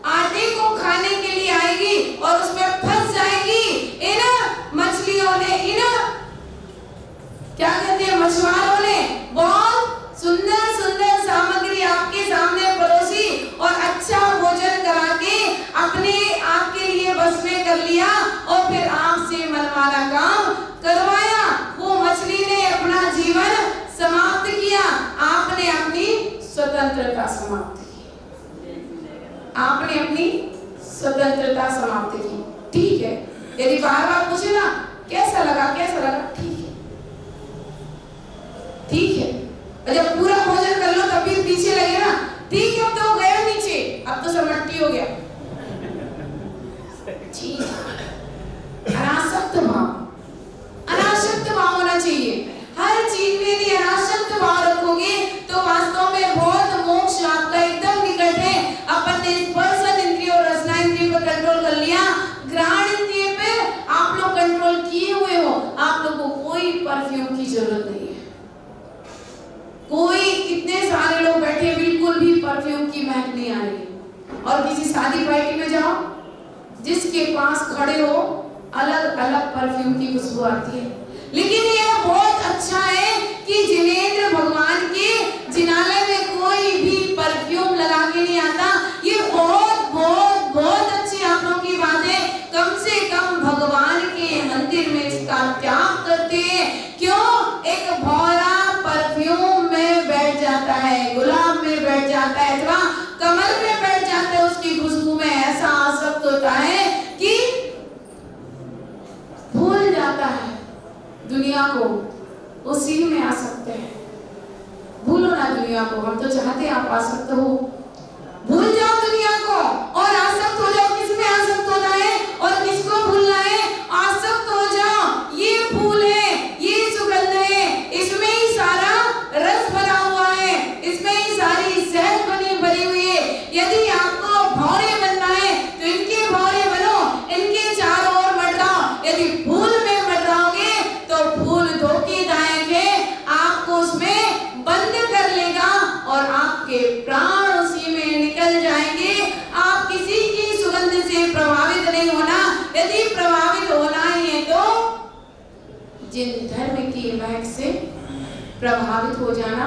A: आटे को खाने के लिए आएगी और उसमें फंस जाएगी, इन मछलियों ने, इन क्या कहते हैं, मछुआरों ने बहुत सुंदर सुंदर सामग्री आपके सामने परोसी और अच्छा भोजन करा के अपने आपके लिए बस में कर लिया और फिर आपसे मनमाना काम करवाया। वो मछली ने अपना जीवन समाप्त किया, आपने अपनी स्वतंत्रता समाप्त की। आपने अपनी स्वतंत्रता समाप्त की। ठीक है, यदि बार बार पूछे ना कैसा लगा, ठीक है, ठीक है। और जब पूरा भोजन कर लो तब भी पीछे लगे ना, ठीक है, अब तो गया नीचे, अब तो सब मट्टी हो गया। ठीक, अनासक्त भाव होना चाहिए। हर चीज में यदि अनासक्त भाव रखोगे तो वास्तव में बहुत मोक्ष आपका एकदम निकट है। अपन ने स्पर्श इंद्रिय और रसना इंद्रिय पर कंट्रोल कर लिया, घ्राण इंद्रिय पे आप लोग कंट्रोल किए हुए हो। आप लोग को कोई परफ्यूम की जरूरत नहीं है। कोई, इतने सारे लोग बैठे, बिल्कुल भी परफ्यूम की महक नहीं आ रही। और किसी शादी पार्टी में जाओ, जिसके पास खड़े हो अलग अलग परफ्यूम की खुशबू आती है। लेकिन यह बहुत अच्छा है कि जिनेंद्र भगवान के जिनालय में कोई भी परफ्यूम लगा के नहीं आता। ये बहुत बहुत बहुत अच्छी आप लोगों की बात है। कम से कम भगवान के मंदिर में इसका त्याग करते हैं। क्यों? एक भौरा परफ्यूम में बैठ जाता है, गुलाब में बैठ जाता है अथवा कमल में बैठ जाता है, उसकी खुशबू में ऐसा आसक्त होता है कि भूल जाता है दुनिया को, उसी में आसक्त है। भूलो ना दुनिया को, हम तो चाहते हैं आप आसक्त हो। भूल जाओ दुनिया को और आसक्त हो जाओ। किसमें आसक्त होना है और किसको भूलना है? आसक्त हो जाओ। ये फूल है, ये सुगंध है, इसमें ही सारा रस भरा हुआ है, इसमें ही सारी शहद भरी हुई है। यदि आपको भौरे बनना है तो इनके भौरे बनो, इनके चारों ओर मंडराओ। यदि फूल में मंडराओगे तो फूल धोखेदायक है, आपको उसमें बंद कर लेगा और आपके प्राण उसी में निकल जाएंगे। आप किसी की सुगंध से प्रभावित नहीं होना। यदि प्रभावित होना ही है तो जिन धर्म की महक से प्रभावित हो जाना,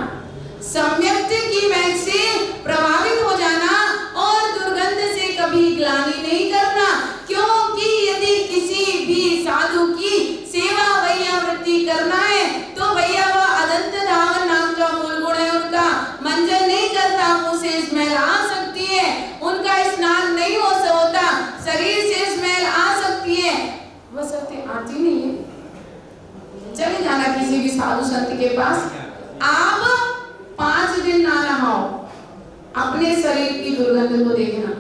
A: सम्यक की महक से प्रभावित हो जाना और दुर्गंध से कभी ग्लानि नहीं करना। क्योंकि यदि किसी भी साधु की सेवा वैयावृत्ति करना है तो भैया वह अदंत धावन नाम का मूल गुण है उनका। मंजन नहीं करता, मुंह से स्मेल आ सकती है, उनका स्नान नहीं होता, शरीर से स्मेल आ सकती है, बस आती नहीं है। चले जाना किसी भी साधु संत के पास, आप 5 दिन ना नहाओ, अपने शरीर की दुर्गंध को देखना।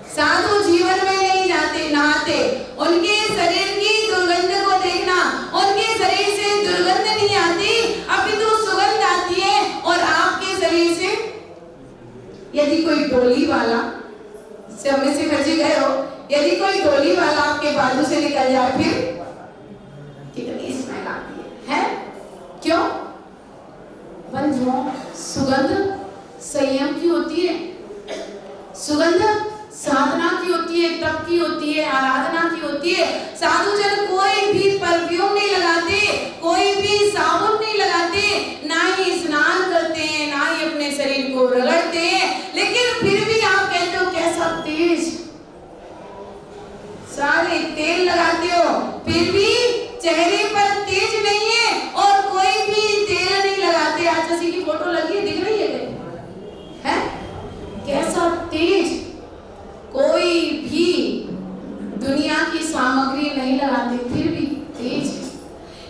A: साधु जीवन में नहीं जाते नहाते, उनके शरीर की दुर्गंध को देखना। उनके शरीर से दुर्गंध नहीं आती, अपितु सुगंध आती है। और आपके शरीर से यदि कोई डोली वाला, सब में से खर्ची गए हो, यदि कोई डोली वाला आपके बाजू से निकल जाए फिर कितनी स्मेल आती है? क्यों? बंधुओं, सुगंध संयम की होती है, सुगंध साधना की होती है, तप की होती है, आराधना की होती है। साधुजन कोई भी परफ्यूम नहीं लगाते, कोई भी साबुन नहीं लगाते, ना ही स्नान करते हैं, ना ही अपने शरीर को रगड़ते हैं। लेकिन फिर भी आप कहते हो कैसा तेज, सारे तेल लगाते हो, फिर भी चेहरे पर तेज नहीं है और कोई भी तेल नहीं लगाते। आज किसी की फोटो लगी है, दिख रही है? कैसा तेज, कोई भी दुनिया की सामग्री नहीं लगाते, फिर भी तेज।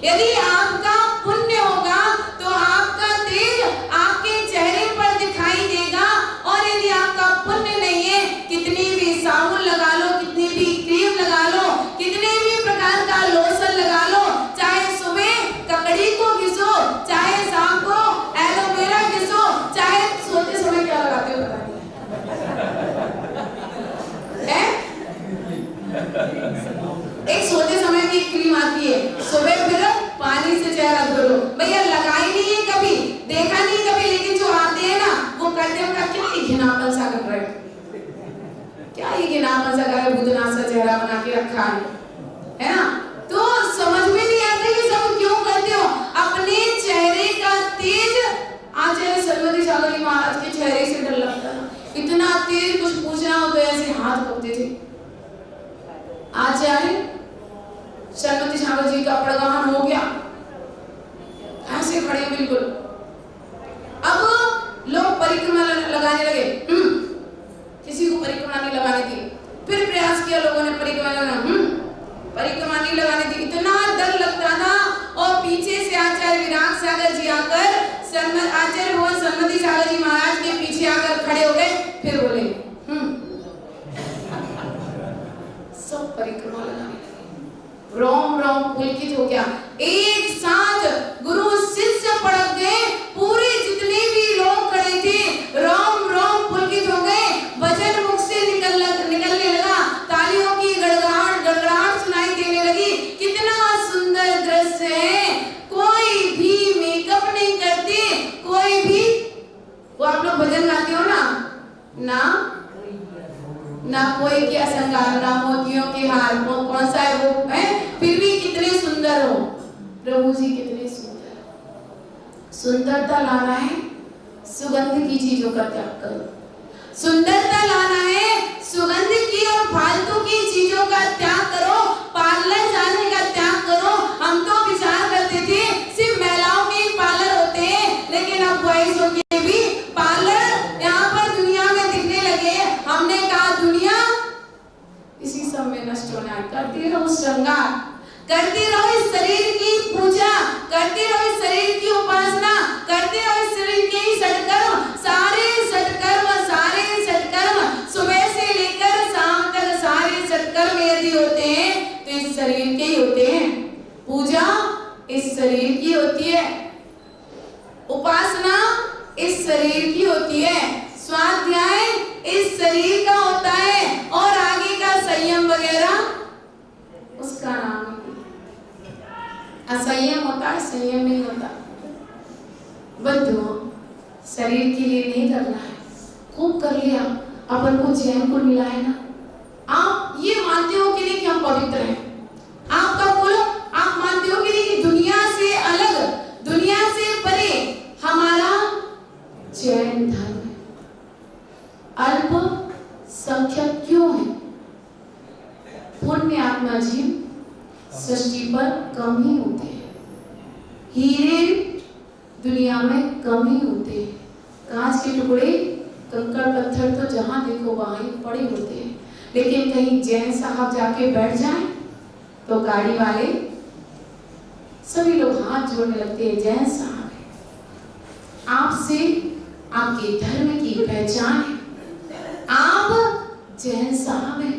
A: यदि आपका पुण्य होगा तो आपका तेज आपके चेहरे पर दिखाई देगा। और यदि आपका पुण्य नहीं है, कितनी भी साबुन लगा लो, कितनी भी क्रीम लगा लो, कितने भी प्रकार का लोशन लगा लो, चाहे सुबह ककड़ी को घिसो, चाहे शाम को एलोवेरा घिसो, चाहे सोते समय क्या लगाते हो पता नहीं है? एक सोते समय की क्रीम आती है, सुबह फिर पानी से चेहरा धो लो। भैया लगाई नहीं है कभी, देखा नहीं कभी, लेकिन जो आते हैं ना वो कहते हैं क्या ये घिनापन सा कर रहे, क्या ये घिनापन सा कर रहे, भूतनाथ सा चेहरा बना के रखा है ना? तो समझ में नहीं आता ये सब क्यों करते हो? अपने चेहरे का तेज, आचार्य सरस्वती सागर जी महाराज के चेहरे से डर लगता है, इतना तेज, कुछ पूछना हो तो ऐसे हाथ कपते थे। आचार्य सरस्वती सागर जी का प्रगाहन हो गया, ऐसे खड़े बिल्कुल। अब लोग परिक्रमा लगाने लगे, किसी को परिक्रमा नहीं लगाने दी। फिर प्रयास किया लोगों ने परिक्रमा नहीं लगाने दी। इतना डर लगता था और पीछे से आचार्य विराग सागर जी आकर आचार्य भगवान सरस्वती सागर जी महाराज के पीछे आकर खड़े हो गए। फिर बोले सब परिक्रमा लगाने लगे, रोम रोम पुलकित हो गया। एक साथ गुरु शिष्य पड़क गए, पूरे जितने भी लोग खड़े थे रोम रोम पुलकित हो गए। भजन मुख से निकलने लगा, तालियों की गड़गड़ाहट सुनाई देने लगी। कितना सुंदर दृश्य है, कोई भी मेकअप नहीं करते, कोई भी, वो आप लोग भजन गाते हो ना, ना कोई कोई क्या श्रृंगारना, मोतियों के हार, वो कौन सा है वो है, फिर भी कितने सुंदर हो प्रभु जी, कितने सुंदर। सुंदरता लाना है, सुगंध की चीजों का त्याग करो। सुंदरता लाना है, सुगंध की और फालतू की चीजों का त्याग करो। पार्लर जाने का त्याग करो। हम तो विचार करते थे सिर्फ महिलाओं के पार्लर होते हैं, लेकिन अब बॉयजों के भी पार्लर यहाँ पर दुनिया में दिखने लगे। हमने कहा दुनिया इसी सब में नष्ट होना है। करती रहो श्रृंगार, करती रहो इस शरीर की पूजा, करती रहो इस शरीर की उपासना, करते रहो इस शरीर के ही सत्कर्म, सारे सत्कर्म, सारे सत्कर्म सुबह से लेकर शाम तक सारे सत्कर्म यदि होते हैं तो इस शरीर के ही होते हैं। पूजा इस शरीर की होती है, उपासना इस शरीर की होती है, स्वाध्याय इस शरीर का होता है, और आगे का संयम वगैरह उसका नाम असंयम होता है, संयम नहीं होता। बंधुओं, शरीर के लिए नहीं करना है, खूब कर लिया, अपन को चैन को मिला है ना। आप ये मानते हो कि नहीं कि हम पवित्र हैं, आपका कुल आप मानते हो कि नहीं कि दुनिया से अलग, दुनिया से परे हमारा जैन धर्म है। अल्प संख्यक क्यों है? पुण्य आत्मा जीव सृष्टि पर कम ही होते हैं, हीरे दुनिया में कम ही होते हैं, कांच के टुकड़े कंकड़ पत्थर तो जहां देखो वहां ही पड़े होते हैं। लेकिन कहीं जैन साहब जाके बैठ जाएं तो गाड़ी वाले सभी लोग हाथ जोड़ने लगते हैं, जैन साहब है, आपसे आपके धर्म की पहचान है, आप जैन साहब हैं,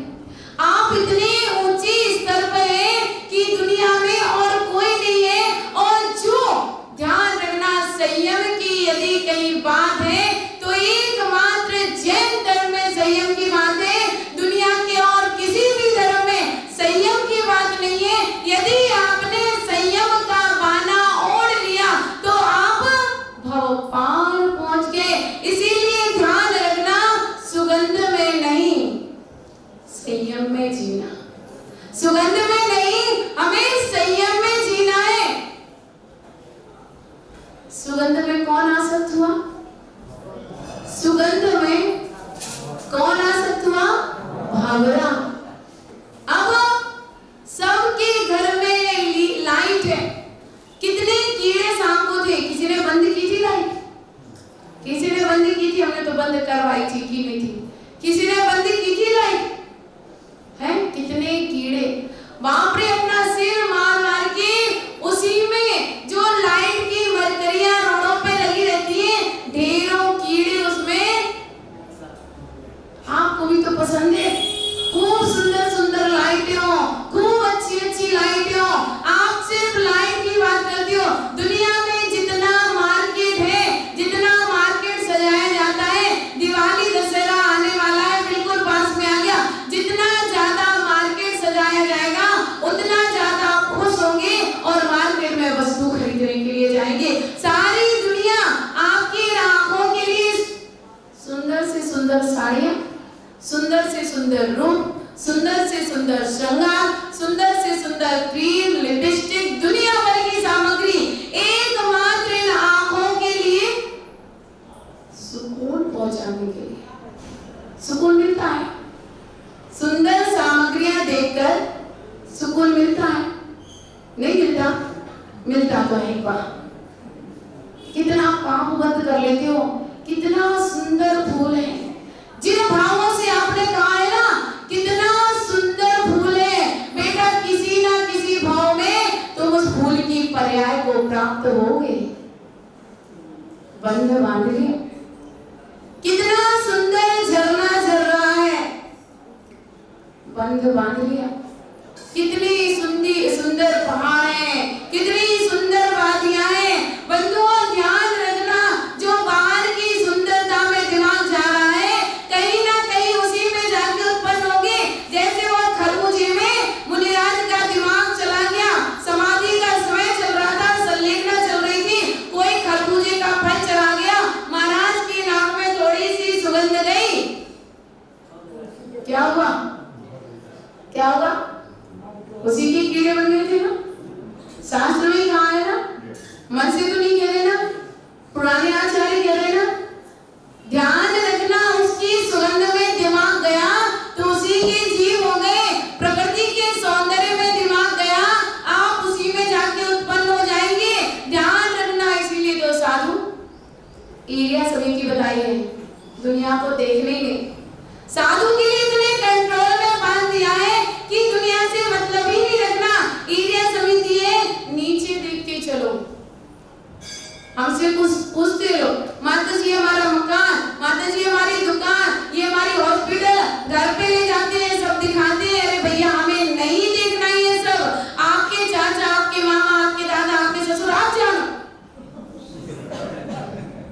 A: आप इतने ऊंचे स्तर पर हैं कि दुनिया में और कोई नहीं है। और जो ध्यान रखना संयम की यदि कहीं बात है तो एकमात्र जैन धर्म में संयम की बात है, दुनिया के और किसी भी धर्म में संयम की बात नहीं है। यदि आपने संयम का बाना ओढ़ लिया तो आप भवपार पहुंच गए। इसीलिए ध्यान रखना, सुगंध में नहीं संयम में जीना, सुगंध में नहीं हमें संयम में जीना है। सुगंध में कौन आसक्त हुआ? सुगंध में कौन आसक्त हुआ? भावरा। अब सबके घर में लाइट है, कितने कीड़े शाम को थे, किसी ने बंद की थी लाइट? किसी ने बंद की थी? हमने तो बंद करवाई थी की नहीं थी? किसी ने बंद की थी लाइट? है कितने कीड़े, बाप रे, अपना सिर मार मार के उसी में जो लाइट की मरकरियां रोडों पे लगी रहती है, ढेरों कीड़े उसमें। आपको भी तो पसंद है खूब सुंदर सुंदर लाइटें हो, खूब अच्छी अच्छी लाइटें हो, आप सिर्फ लाइट की बात करते हो। दुनिया में जितना मार्केट है, जितना मार्केट सजाया जाता है, दिवाली दशहरा आने वाला है, बिल्कुल पास में आ गया, जितना ज्यादा मार्केट सजाया जाएगा उतना ज्यादा आप खुश होंगे और मार्केट में वस्तु खरीदने के लिए जाएंगे। सारी दुनिया आपकी आंखों के लिए सुंदर से सुंदर साड़ियां, सुंदर से सुंदर रूप, सुंदर से सुंदर श्रृंगार, सुंदर से सुंदर क्रीम, लिपस्टिक, दुनिया भर की सामग्री एकमात्र इन आंखों के लिए सुकून पहुंचाने के लिए। सुकून मिलता है सुंदर सामग्रियां देखकर, सुकून मिलता है? नहीं मिलता? मिलता तो है। वाह, कितना पाप बंद कर लेते हो, कितना सुंदर फूल है, जिन भावों से आपने कहा है ना, कितना सुंदर फूल है बेटा, किसी ना किसी भाव में तुम उस फूल की पर्याय को प्राप्त होगे। बंध बांध लिया, कितना सुंदर झरना झर रहा है, बंध बांध लिया, कितनी सुंदर पहाड़ है, कितनी सुंदर वादियां हैं। बंधुओं, ध्यान रखना, जो बाहर की सुंदरता में दिमाग जा रहा है, कहीं ना कहीं उसी में जाके उत्पन्न होंगे। जैसे वो खरबूजे में मुनिराज का दिमाग चला गया, समाधि का समय चल रहा था, संलेखना चल रही थी, कोई खरबूजे का फल चला गया, महाराज की नाक में थोड़ी सी सुगंध गई, क्या हुआ? क्या होगा? उसी के कीड़े बन गए थे ना। शास्त्र में कहा है ना, मन से तो नहीं कह रहे ना, पुराने आचार्य कह रहे ना। ध्यान रखना, उसकी सुगंध में दिमाग गया तो उसी के जीव हो गए। प्रकृति के सौंदर्य में दिमाग गया, आप उसी में जाके उत्पन्न हो जाएंगे। ध्यान रखना। इसीलिए तो साधु एरिया सभी की बताई है, दुनिया को देखने में साधु के लिए इतने कंट्रोल में बांध दिया है कि दुनिया से मतलब ही नहीं रखना। एरिया समिति है, नीचे देख के चलो। हमसे कुछ पूछते हो, माता जी हमारा मकान, माता जी हमारी दुकान, ये हमारी हॉस्पिटल, घर पे ले जाते हैं, सब दिखाते हैं। अरे भैया हमें नहीं देखना ये सब। आपके चाचा, आपके मामा, आपके दादा, आपके ससुर, आप जानो।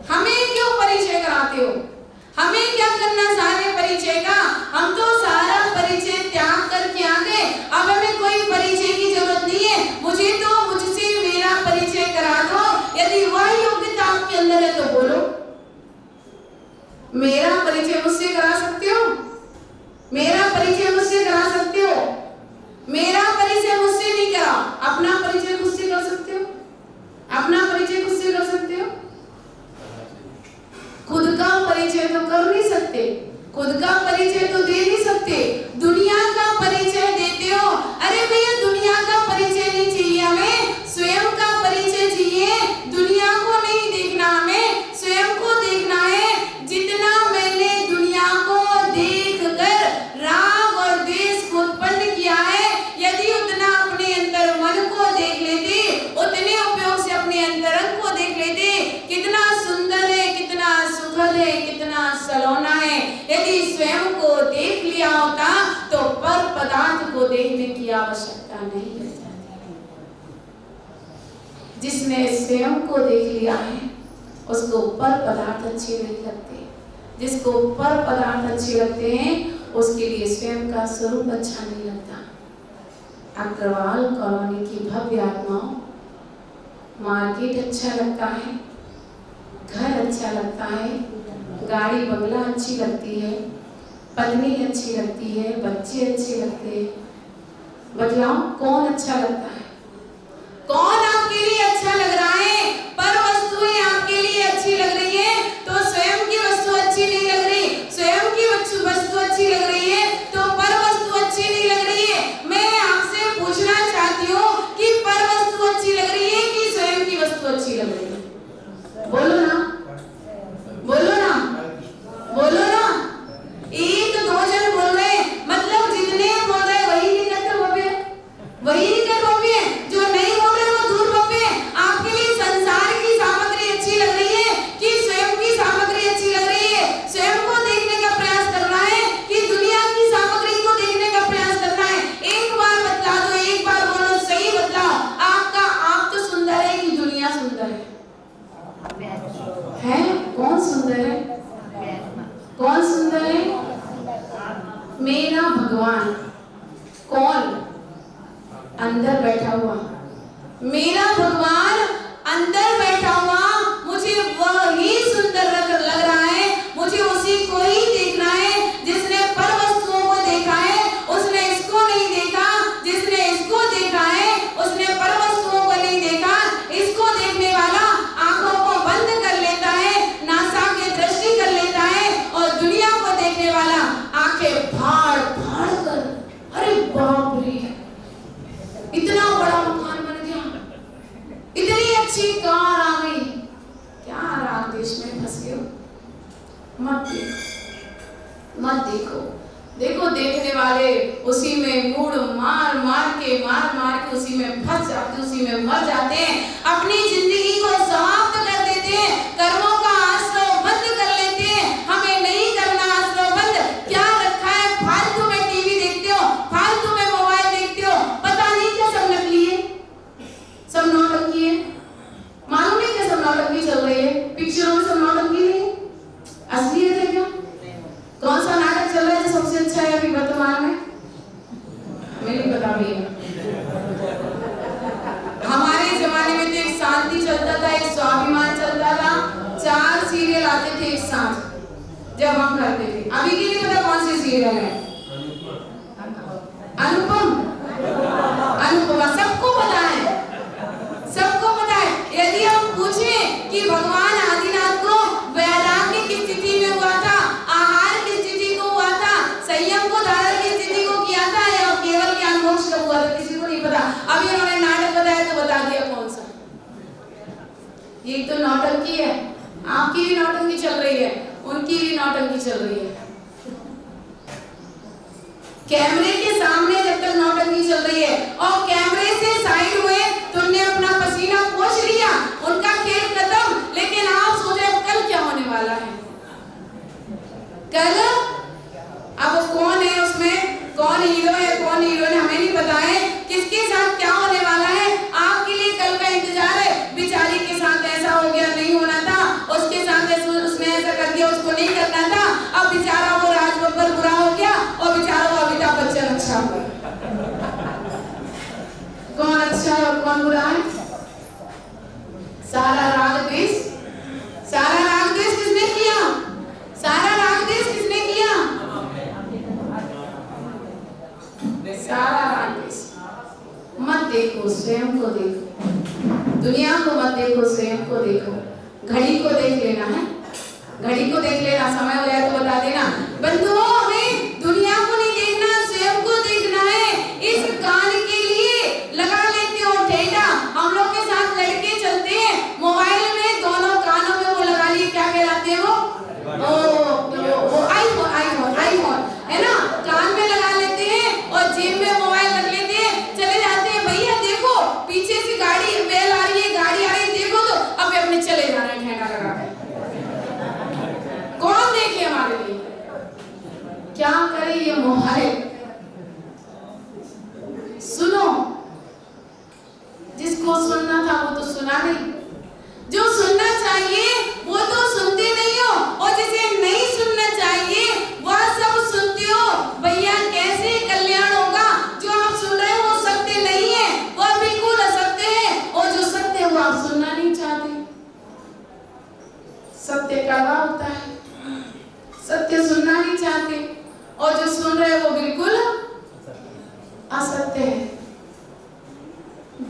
A: हमें क्यों परिचय कराते हो? हमें क्या करना सारे परिचय का? हम तो सारा परिचय त्याग करके आ गए। अब हमें कोई परिचय की जरूरत नहीं है। मुझे तो मुझसे मेरा परिचय करा दो। यदि वह योग्यता आपके अंदर है तो बोलो। मेरा परिचय मुझसे करा सकते हो? मेरा परिचय मुझसे करा सकते हो? मेरा परिचय मुझसे नहीं करा, अपना परिचय खुद से कर सकते हो? अपना परिचय खुद से कर सकते हो? खुद का परिचय तो कर नहीं सकते, खुद का परिचय तो दे नहीं सकते, दुनिया का परिचय देते हो। अरे भैया दुनिया का परिचय नहीं चाहिए हमें, स्वयं का परिचय चाहिए। दुनिया को नहीं देखना, हमें स्वयं को देखना है। जितना मैंने दुनिया को देखकर राग और द्वेष को उत्पन्न किया है, यदि उतना अपने अंतर मन को देख लेते, उतने उपयोग से अपने अंतरंग को देख लेते, कितना सुंदर है, कितना सुखद है, कितना सलोना है। यदि स्वयं को देख लिया होता तो पर पदार्थ को देखने की आवश्यकता नहीं रह जाती। जिसने स्वयं को देख लिया है उसको पर पदार्थ अच्छे नहीं लगते। जिसको पर पदार्थ अच्छे लगते हैं उसके लिए स्वयं का स्वरूप अच्छा नहीं लगता। अग्रवाल कॉलोनी की भव्य आत्माओं, मार्केट अच्छा लगता है, घर अच्छा लगता है, गाड़ी बंगला अच्छी लगती है, पत्नी अच्छी लगती है, बच्चे अच्छे लगते हैं। बतलाओ कौन अच्छा लगता है? कौन आपके लिए अच्छा लग रहा है? पर वस्तुएं आपके लिए अच्छी लग रही है तो स्वयं की वस्तु अच्छी नहीं लग रही, स्वयं की वस्तु अच्छी लग रही है तो पर वस्तु अच्छी नहीं लग रही है। मैं आपसे पूछना चाहती हूँ कि पर वस्तु अच्छी लग रही है कि स्वयं की वस्तु अच्छी लग रही है? बोलो ना, बोलो ना, बोलो ना। एक दो जन बोल रहे हैं, मतलब जितने बोल रहे हैं वही निकट भव्य, वही निकट भव्य। जो नहीं बोल रहे वो दूर भव्य। आपके लिए संसार की सामग्री अच्छी लग रही है कि स्वयं की सामग्री अच्छी लग रही है? स्वयं को देखने का प्रयास करना है कि दुनिया की सामग्री को देखने का प्रयास करना है? एक बार बतला दो, एक बार बोलो, सही बतलाओ। आपका आप तो सुंदर है कि दुनिया सुंदर है? कौन सुंदर है? कौन सुंदर है? मेरा भगवान। कौन? अंदर बैठा हुआ मेरा भगवान, अंदर बैठा हुआ। मुझे वही सुंदर लग रहा है, मुझे उसी को ही देखना है। जिसने पर वस्तुओं को देखा है उसने इसको नहीं देखा, जिसने इसको देखा है उसने पर वस्तुओं को नहीं देखा। इसको देखने वाला आंखों को बंद कर लेता है, नासा की दृष्टि कर लेता है, और दुनिया को देखने वाला आंखें फाड़ फाड़ कर, अरे बाप रे इतना बड़ा मकान बन गया, इतनी अच्छी कार आ गई, क्या राग देश में फंस गए हो? मत देखो, मत देखो। देखो देखने वाले उसी में मूड मार मार के उसी में फंस जाते, उसी में मर जाते हैं, अपनी जिंदगी को समाप्त कर देते हैं, कर्मों का आश्रय बंद कर लेते हैं। हमें नहीं करना आश्रय बंद। क्या रखा है? फालतू में टीवी देखते हो, फालतू में मोबाइल देखते हो, पता नहीं क्या सब नकली है, सब नौटंकी है। मालूम नहीं क्या सब नौटंकी चल रही है? पिक्चरों में सब नौटंकी नहीं, असलियत है क्या? कौन सा नाटक चल रहा है जो सबसे अच्छा है अभी वर्तमान में? हमें नहीं पता भैया। हमारे जमाने में तो एक शांति चलता था, एक स्वाभिमान चलता था, 4 सीरियल आते थे एक साथ जब हम करते थे। अभी की नहीं पता कौन से सीरियल है। ये तो नौटंकी है, आपकी भी नौटंकी चल रही है, उनकी भी नौटंकी चल रही है। कैमरे के सामने जब तक नौटंकी चल रही है और कैमरे से साइड हुए तुमने अपना पसीना पोंछ लिया, उनका खेल खत्म। लेकिन आप सोचे कल क्या होने वाला है? कल अब कौन है उसमें, कौन हीरो है कौन हीरोइन हमें नहीं पता है, किसके साथ क्या होने वाला है आपके लिए कल का इंतजार है। बेचारी के साथ ऐसा हो गया, नहीं होना था, उसके साथ उसने ऐसा कर दिया, उसको नहीं करना था, अब बेचारा वो राज बब्बर बुरा हो गया और बेचारा वो अमिताभ बच्चन अच्छा हुआ। कौन अच्छा है और कौन बुरा है? सारा राग द्वेष, सारा राग द्वेष किसने किया? सारा राग द्वेष किसने किया? सारा राग द्वेष। मत देखो, स्वयं को देखो, दुनिया को मत देखो, स्वयं को देखो। घड़ी को देख लेना है, घड़ी को देख लेना, समय हो जाए तो बता देना। बंधुओं, हमें दुनिया को नहीं देखना, स्वयं को देखना है। इस कान के लिए लगा लेते हो ठेठा, हम लोग के साथ लड़के चलते हैं मोबाइल में, दोनों कानों में वो लगा लिए, क्या कहलाते हैं वो आईफोन है ना, कान में लगा लेते हैं और जेब में मोबाइल रख लेते हैं, चले जाते हैं। भैया देखो पीछे से गाड़ी बेल आ रही है, गाड़ी आ रही है, देखो तो अब अपने चले जाना है ठेठा लगा के। कौन देखे हमारे लिए? क्या करे ये मोबाइल? सुनो, जिसको सुनना था वो तो सुना नहीं, जो सुनना चाहिए वो तो सुनते नहीं हो, और जिसे नहीं सुनना चाहिए वह सब सुनते हो। भैया कैसे कल्याण होगा? जो आप सुन रहे हो वो सत्य नहीं है, वह बिल्कुल असत्य है, और जो सत्य है वो आप सुनना नहीं चाहते। सत्य कड़वा होता है, सत्य सुनना नहीं चाहते, और जो सुन रहे वो बिल्कुल असत्य है।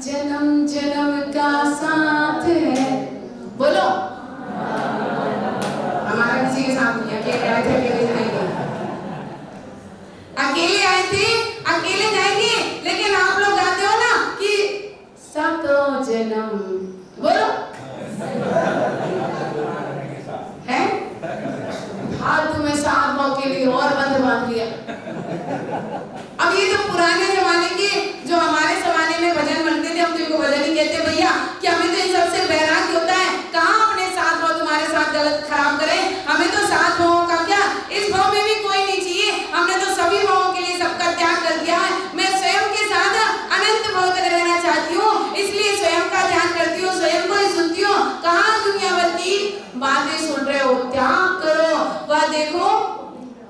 A: जन्म जन्म का साथ है, बोलो हमारा किसी के साथ नहीं, अकेले आए थे अकेले जाएंगे, अकेले आए थे अकेले जाएंगे। लेकिन आप लोग गाते हो ना कि सातों जन्म, बोलो है फालतू में सात भाव के लिए और बंद बांध लिया। अब ये जो पुराने जमाने के, जो हमारे जमाने में भजन बनते थे, हम तो इनको भजन ही कहते भैया, कि हमें तो इन सबसे वैराग्य होता है। कहाँ अपने साथ भाव तुम्हारे साथ गलत खराब करें, हमें तो सात भावों का क्या, इस भाव में भी कोई नहीं चाहिए, हमने तो सभी भावों के लिए सबका त्याग कर दिया है। मैं स्वयं के साथ अनंत भाव तक रहना चाहती हूँ, इसलिए स्वयं का ध्यान करती हूँ, स्वयं को ही सुनती हूँ। कहाँ दुनिया भर की बातें सुन रहे हो? त्याग करो। वह देखो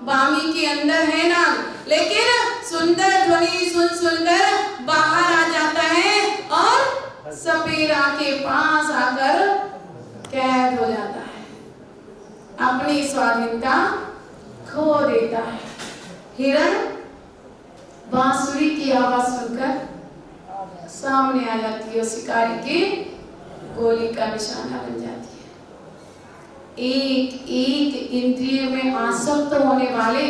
A: वामी के अंदर है ना, लेकिन सुंदर ध्वनि सुन सुनकर बाहर आ जाता है और सपेरा के पास आकर कैद हो जाता है, अपनी स्वाधीनता खो देता है। हिरण बांसुरी की आवाज सुनकर सामने आ जाती है, शिकारी के गोली का निशाना बन जाती है। एक एक इंद्रिय में आसक्त होने वाले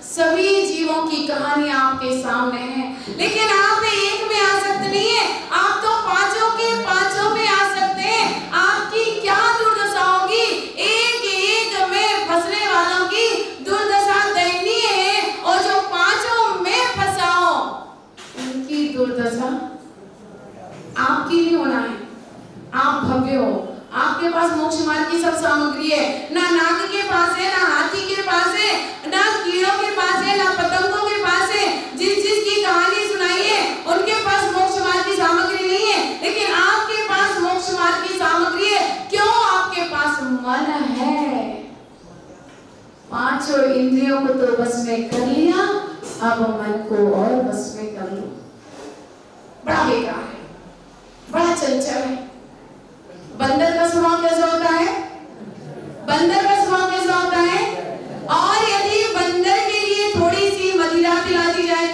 A: सभी जीवों की कहानी आपके सामने है, लेकिन आप एक में आसक्त नहीं है, आप तो पांचों के पांचों में आसक्त हैं। आपकी क्या दुर्दशा होगी? एक एक में फंसने वालों की दुर्दशा दयनीय है, और जो पांचों में फंसाओ उनकी दुर्दशा आपकी नहीं होना है। आप भव्य हो, आपके पास मोक्ष मार्ग की सब सामग्री है, ना नाग के पास है, ना हाथी के पास है, ना कीड़ों के पास है, ना पतंगों के पास है। जिस जिस की कहानी सुनाई है उनके पास मोक्ष मार्ग की सामग्री नहीं है, लेकिन आपके पास मोक्ष मार्ग की सामग्री है। क्यों? आपके पास मन है। पांचों इंद्रियों को तो बस में कर लिया, अब मन को और बस में कर लो। बड़ा बेकार है, बड़ा चंचल है। बंदर का स्वभाव कैसा होता है? बंदर का स्वभाव कैसा होता है? और यदि बंदर के लिए थोड़ी सी मदिरा पिला दी जाए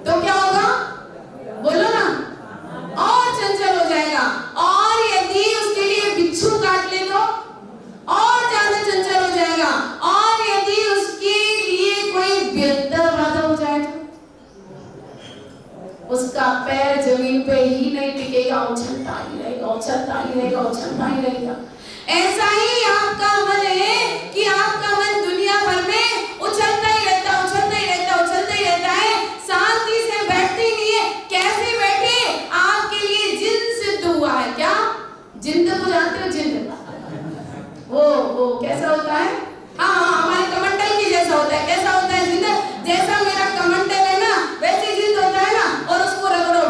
A: तो क्या होगा? बोलो ना, और चंचल हो जाएगा। और यदि उसके लिए बिच्छू काट ले तो और ज्यादा चंचल हो जाएगा। और यदि उसके लिए कोई बेहतर बाधा हो जाए उसका पैर जमीन पे ही नहीं टिकेगा, उछलता ही रहेगा, उछलता ही रहेगा, उछलता ही रहेगा। ऐसा ही आपका मन है कि आपका मन दुनिया भर में उछलता ही रहता, उछलता ही रहता, उछलता ही रहता है, शांति से बैठते ही नहीं है। कैसे बैठे? आपके लिए जिन सिद्ध हुआ है। क्या जिंद को जानते हो? जिंद वो कैसा होता है? हाँ, हमारे कमंडल की जैसा होता है। कैसा होता है जिंद? जैसा मेरा कमंडल है ना, वैसे जिंद होता है ना, और उसको रगड़ो,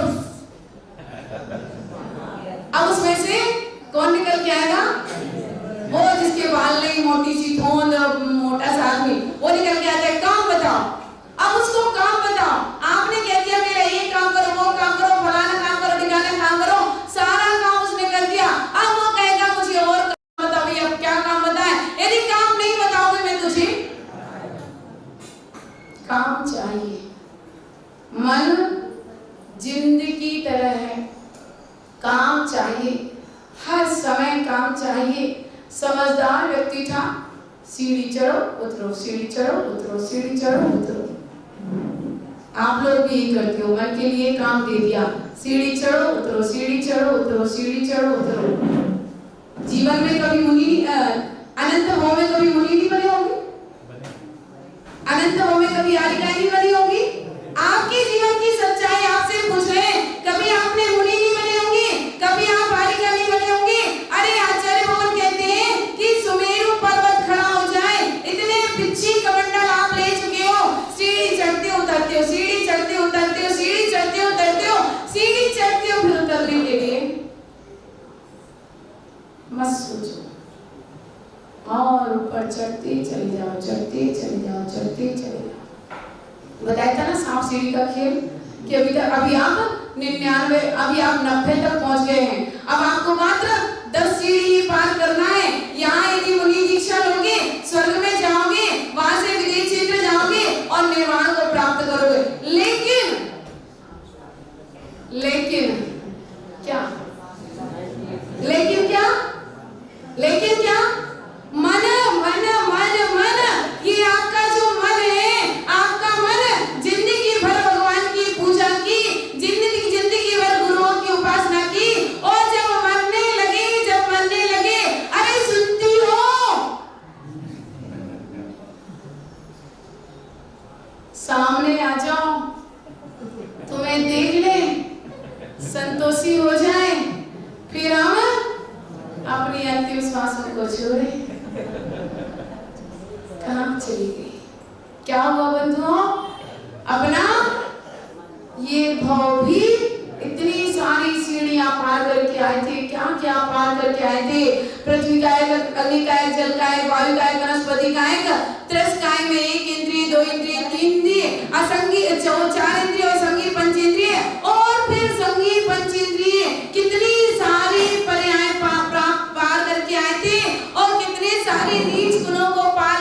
A: अब उसमें से कौन निकल के आएगा? वो जिसके बाल नहीं, मोटी सी थोंद, मोटा सा आदमी, वो निकल के आता है। काम बताओ, अब उसको काम बताओ। आपने कह दिया मेरा ये काम करो, वो काम करो, फलाना काम करो, ढिकाना काम करो, सारा काम उसने कर दिया। अब वो कहेगा मुझे और काम बताओ। भैया अब क्या काम बताए? यदि काम नहीं बताओगे मैं तुझे। काम चाहिए। मन जिंद की तरह है, काम चाहिए, हर समय काम चाहिए। समझदार व्यक्ति था, सीढ़ी चढ़ो उतरो, सीढ़ी चढ़ो उतरो, सीढ़ी चढ़ो उतरो। आप लोग भी ये करते हो, मन के लिए काम दे दिया, सीढ़ी चढ़ो उतरो, सीढ़ी चढ़ो उतरो, सीढ़ी चढ़ो उतरो। जीवन में कभी मुनि, अनंत भाव में कभी मुनि नहीं बने होंगे, अनंत भाव में कभी यारिका नहीं बनी होगी। आपके जीवन की सच्चाई आपसे पूछ रहे हैं, कभी आपने मुनि नहीं बने होंगे, कभी आप बालिका नहीं बने होंगे। अरे आचार्य भगवान कहते हैं कि सुमेरु पर्वत खड़ा हो जाए, इतने पिछी कमंडल आप ले चुके हो, सीढ़ी चढ़ते उतरते हो, सीढ़ी चढ़ते उतरते हो, सीढ़ी चढ़ते उतरते हो, सीढ़ी चढ़ते हो, फिर उतरने के लिए मत सोचो, और ऊपर चढ़ते चले जाओ, चढ़ते चले जाओ, चढ़ते चले जाओ। बताया था ना सांप सीढ़ी का खेल, कि अभी आप 99, अभी आप 90 तक पहुंच गए हैं। अब आपको मात्र 10 सीढ़ी पार करना है। यहाँ यदि मुनि दीक्षा लोगे, स्वर्ग में जाओगे, वहां से विदेश क्षेत्र जाओगे और निर्वाण को प्राप्त करोगे। लेकिन क्या? लेकिन क्या? लेकिन क्या? मन मन मन मन, ये आपका जो मन है, आपका मन जिंदगी भर भगवान की पूजा की, जिंदगी भर गुरुओं की उपासना की, और जब मरने लगे, अरे सुनती हो, सामने आ जाओ, तुम्हें देख ले, संतोषी हो जाए, फिर हम अपनी अंतिम श्वासों को छोड़े। कहाँ चली गई? क्या हुआ बंधुओं? अपना ये भाव भी इतनी सारी सीढ़ियां पार करके आए थे, क्या क्या पार करके आए थे। पृथ्वी का एक, अग्नि का एक, जल का एक, वायु का एक, वनस्पति का एक, त्रस्काय में 1 इंद्रिय, 2 इंद्रिय, 3 इंद्रिय, असंगी 4 इंद्रिय, और संगी 5 इंद्रिय, और फिर संगी 5 इंद्रिय, कितनी सारी पर्याय पार करके आए थे, और कितने सारे नीच गुणों को पार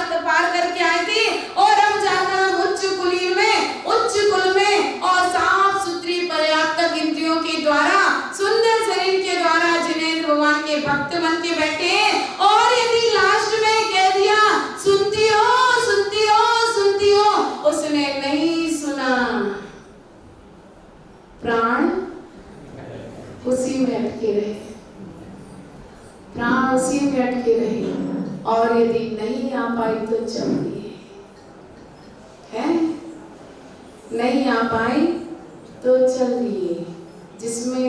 A: करके आए थे। और अब जाकर हम उच्च कुल में और साफ सुथरी पर्याप्त इंद्रियों के द्वारा, सुंदर शरीर के द्वारा जिनेंद्र भगवान के भक्त बन के बैठे हैं। और यदि लास्ट में कह दिया सुनती हो, सुनती हो, सुनती हो, उसने नहीं सुना, प्राण उसी में अटके रहे, प्राण उसी में अटके रहे। और यदि नहीं आ पाई तो चल दिए, है नहीं आ पाई तो चल दिए। जिसमें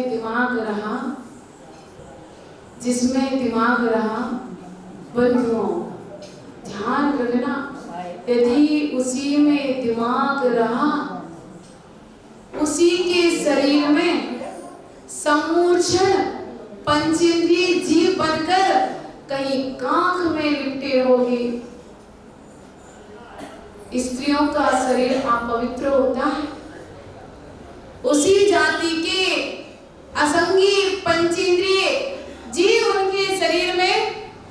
A: दिमाग रहा बंधुओं, ध्यान रखना, यदि उसी में दिमाग रहा, उसी के शरीर में समूर्छन पंचेंद्रिय जीव बनकर कहीं कांख में लिपटे रहोगे। स्त्रियों का शरीर अपवित्र होता है, उसी जाति के असंगी पंचेंद्रिय जीव उनके शरीर में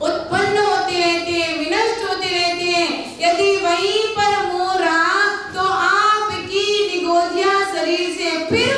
A: उत्पन्न होते रहते हैं, विनष्ट होते रहते हैं। यदि वहीं पर मोह रहा तो आपकी निगोदिया शरीर से फिर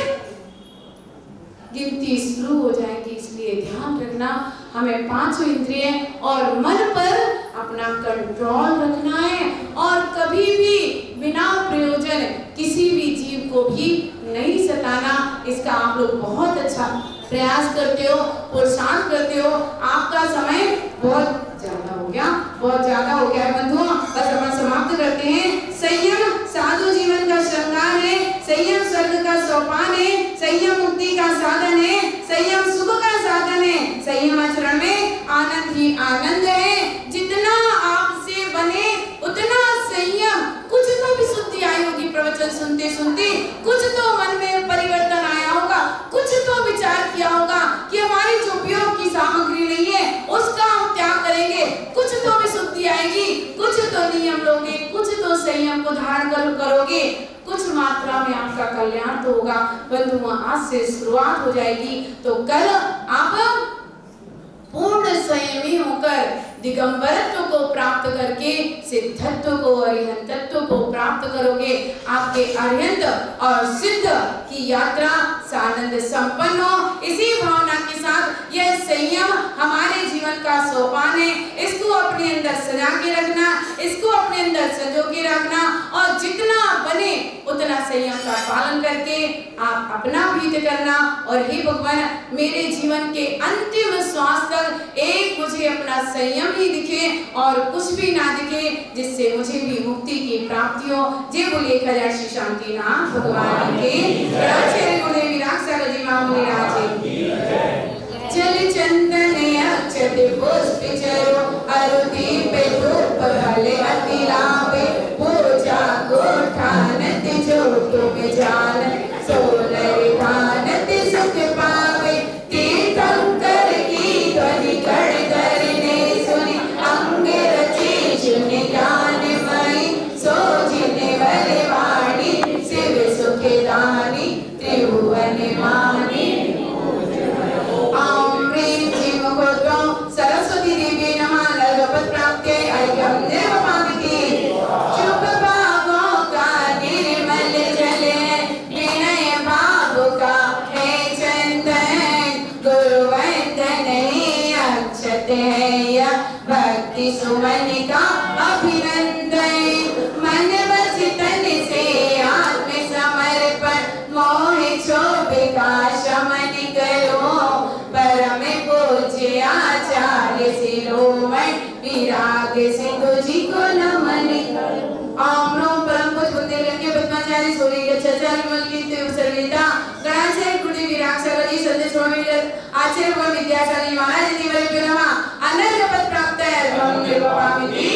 A: गिनती शुरू हो जाएगी। इसलिए ध्यान रखना, हमें 5 इंद्रिय और मन पर अपना कंट्रोल रखना है, और कभी भी बिना प्रयोजन किसी भी जीव को भी नहीं सताना। इसका आप लोग बहुत अच्छा प्रयास करते हो, पुरुषार्थ करते हो। आपका समय बहुत ज्यादा हो गया, बहुत ज्यादा हो गया है बंधुओं। बस अपन समाप्त करते हैं। संयम साधु जीवन का श्रृंगार है, संयम स्वर्ग का सोपान है, संयम मुक्ति का साधन है, संयम सुख का साधन है, संयम आचरण में आनंद ही आनंद है। जितना आपसे बने उतना संयम। कुछ तो विशुद्धि आई होगी प्रवचन सुनते सुनते, कुछ तो मन में परिवर्तन आया होगा, कुछ तो विचार किया होगा कि हमारी जो उपयोग की सामग्री नहीं है उसका हम त्याग करेंगे। कुछ तो विशुद्धि आएगी, कुछ तो नियम लोगे, कुछ तो संयम को धारण करोगे, कुछ मात्रा में आपका कल्याण तो होगा। बंधुओं आज से शुरुआत हो जाएगी, तो कल आप पूर्ण संयमी होकर दिगंबरत्व को प्राप्त करके सिद्धत्व को, अरिहंतत्व को प्राप्त करोगे। आपके अरिहंत और सिद्ध की यात्रा सानंद संपन्न हो। इसी भावना के साथ यह संयम हमारे जीवन का सोपान है। इसको अपने अंदर सजा के रखना, इसको अपने अंदर संजो के रखना, और जितना बने उतना संयम का पालन करके आप अपना भीत करना। और हे भगवान, मेरे जीवन के अंतिम श्वास तक एक मुझे अपना संयम ही दिखे और कुछ भी ना दिखे, जिससे मुझे भी मुक्ति की प्राप्ति हो। जय बोले खजा श्री शांतिनाथ भगवान के गुणे विराग जी मामुनि राजे जल चंदन अक्षत पुष्प चरो अरुदीप धूप भले अति लाभे पूजा गोठानत जो तुम जान सोलर भानत सुख पावे तीर्थंकर की ध्वनि गण करने सुनी अंग रचे सुन ज्ञान मई सोझने वाले वाणी शिव सुख दानी त्रिभुवन मानी। सरस्वती देवी नमः ललपत प्राप्ते अर्घ्यं देवपामिति शुभ भावों का निर्मल जल विनय भाव का है चंदन गुरुवंदन अक्षत है यह भक्ति सुमन का अभिनंदन। मन बस तन से आत्म समर्पण मोह क्षोभ का शमन करो परम पूज्य आचार्य शिरोमणि विराग सिंधु जी को नमन करो। ओम नमो परम पूज्य बुद्धिलिंग पद्माचार्य सूर्य गच्छाचार्य विमल की सर्वदा गणाचार्य गुरु विराग सगरी संदेश स्वामी आचार्य व विद्याचार्य महाराज जी वरे नमः अनंत पद प्राप्त है हम देवपामिति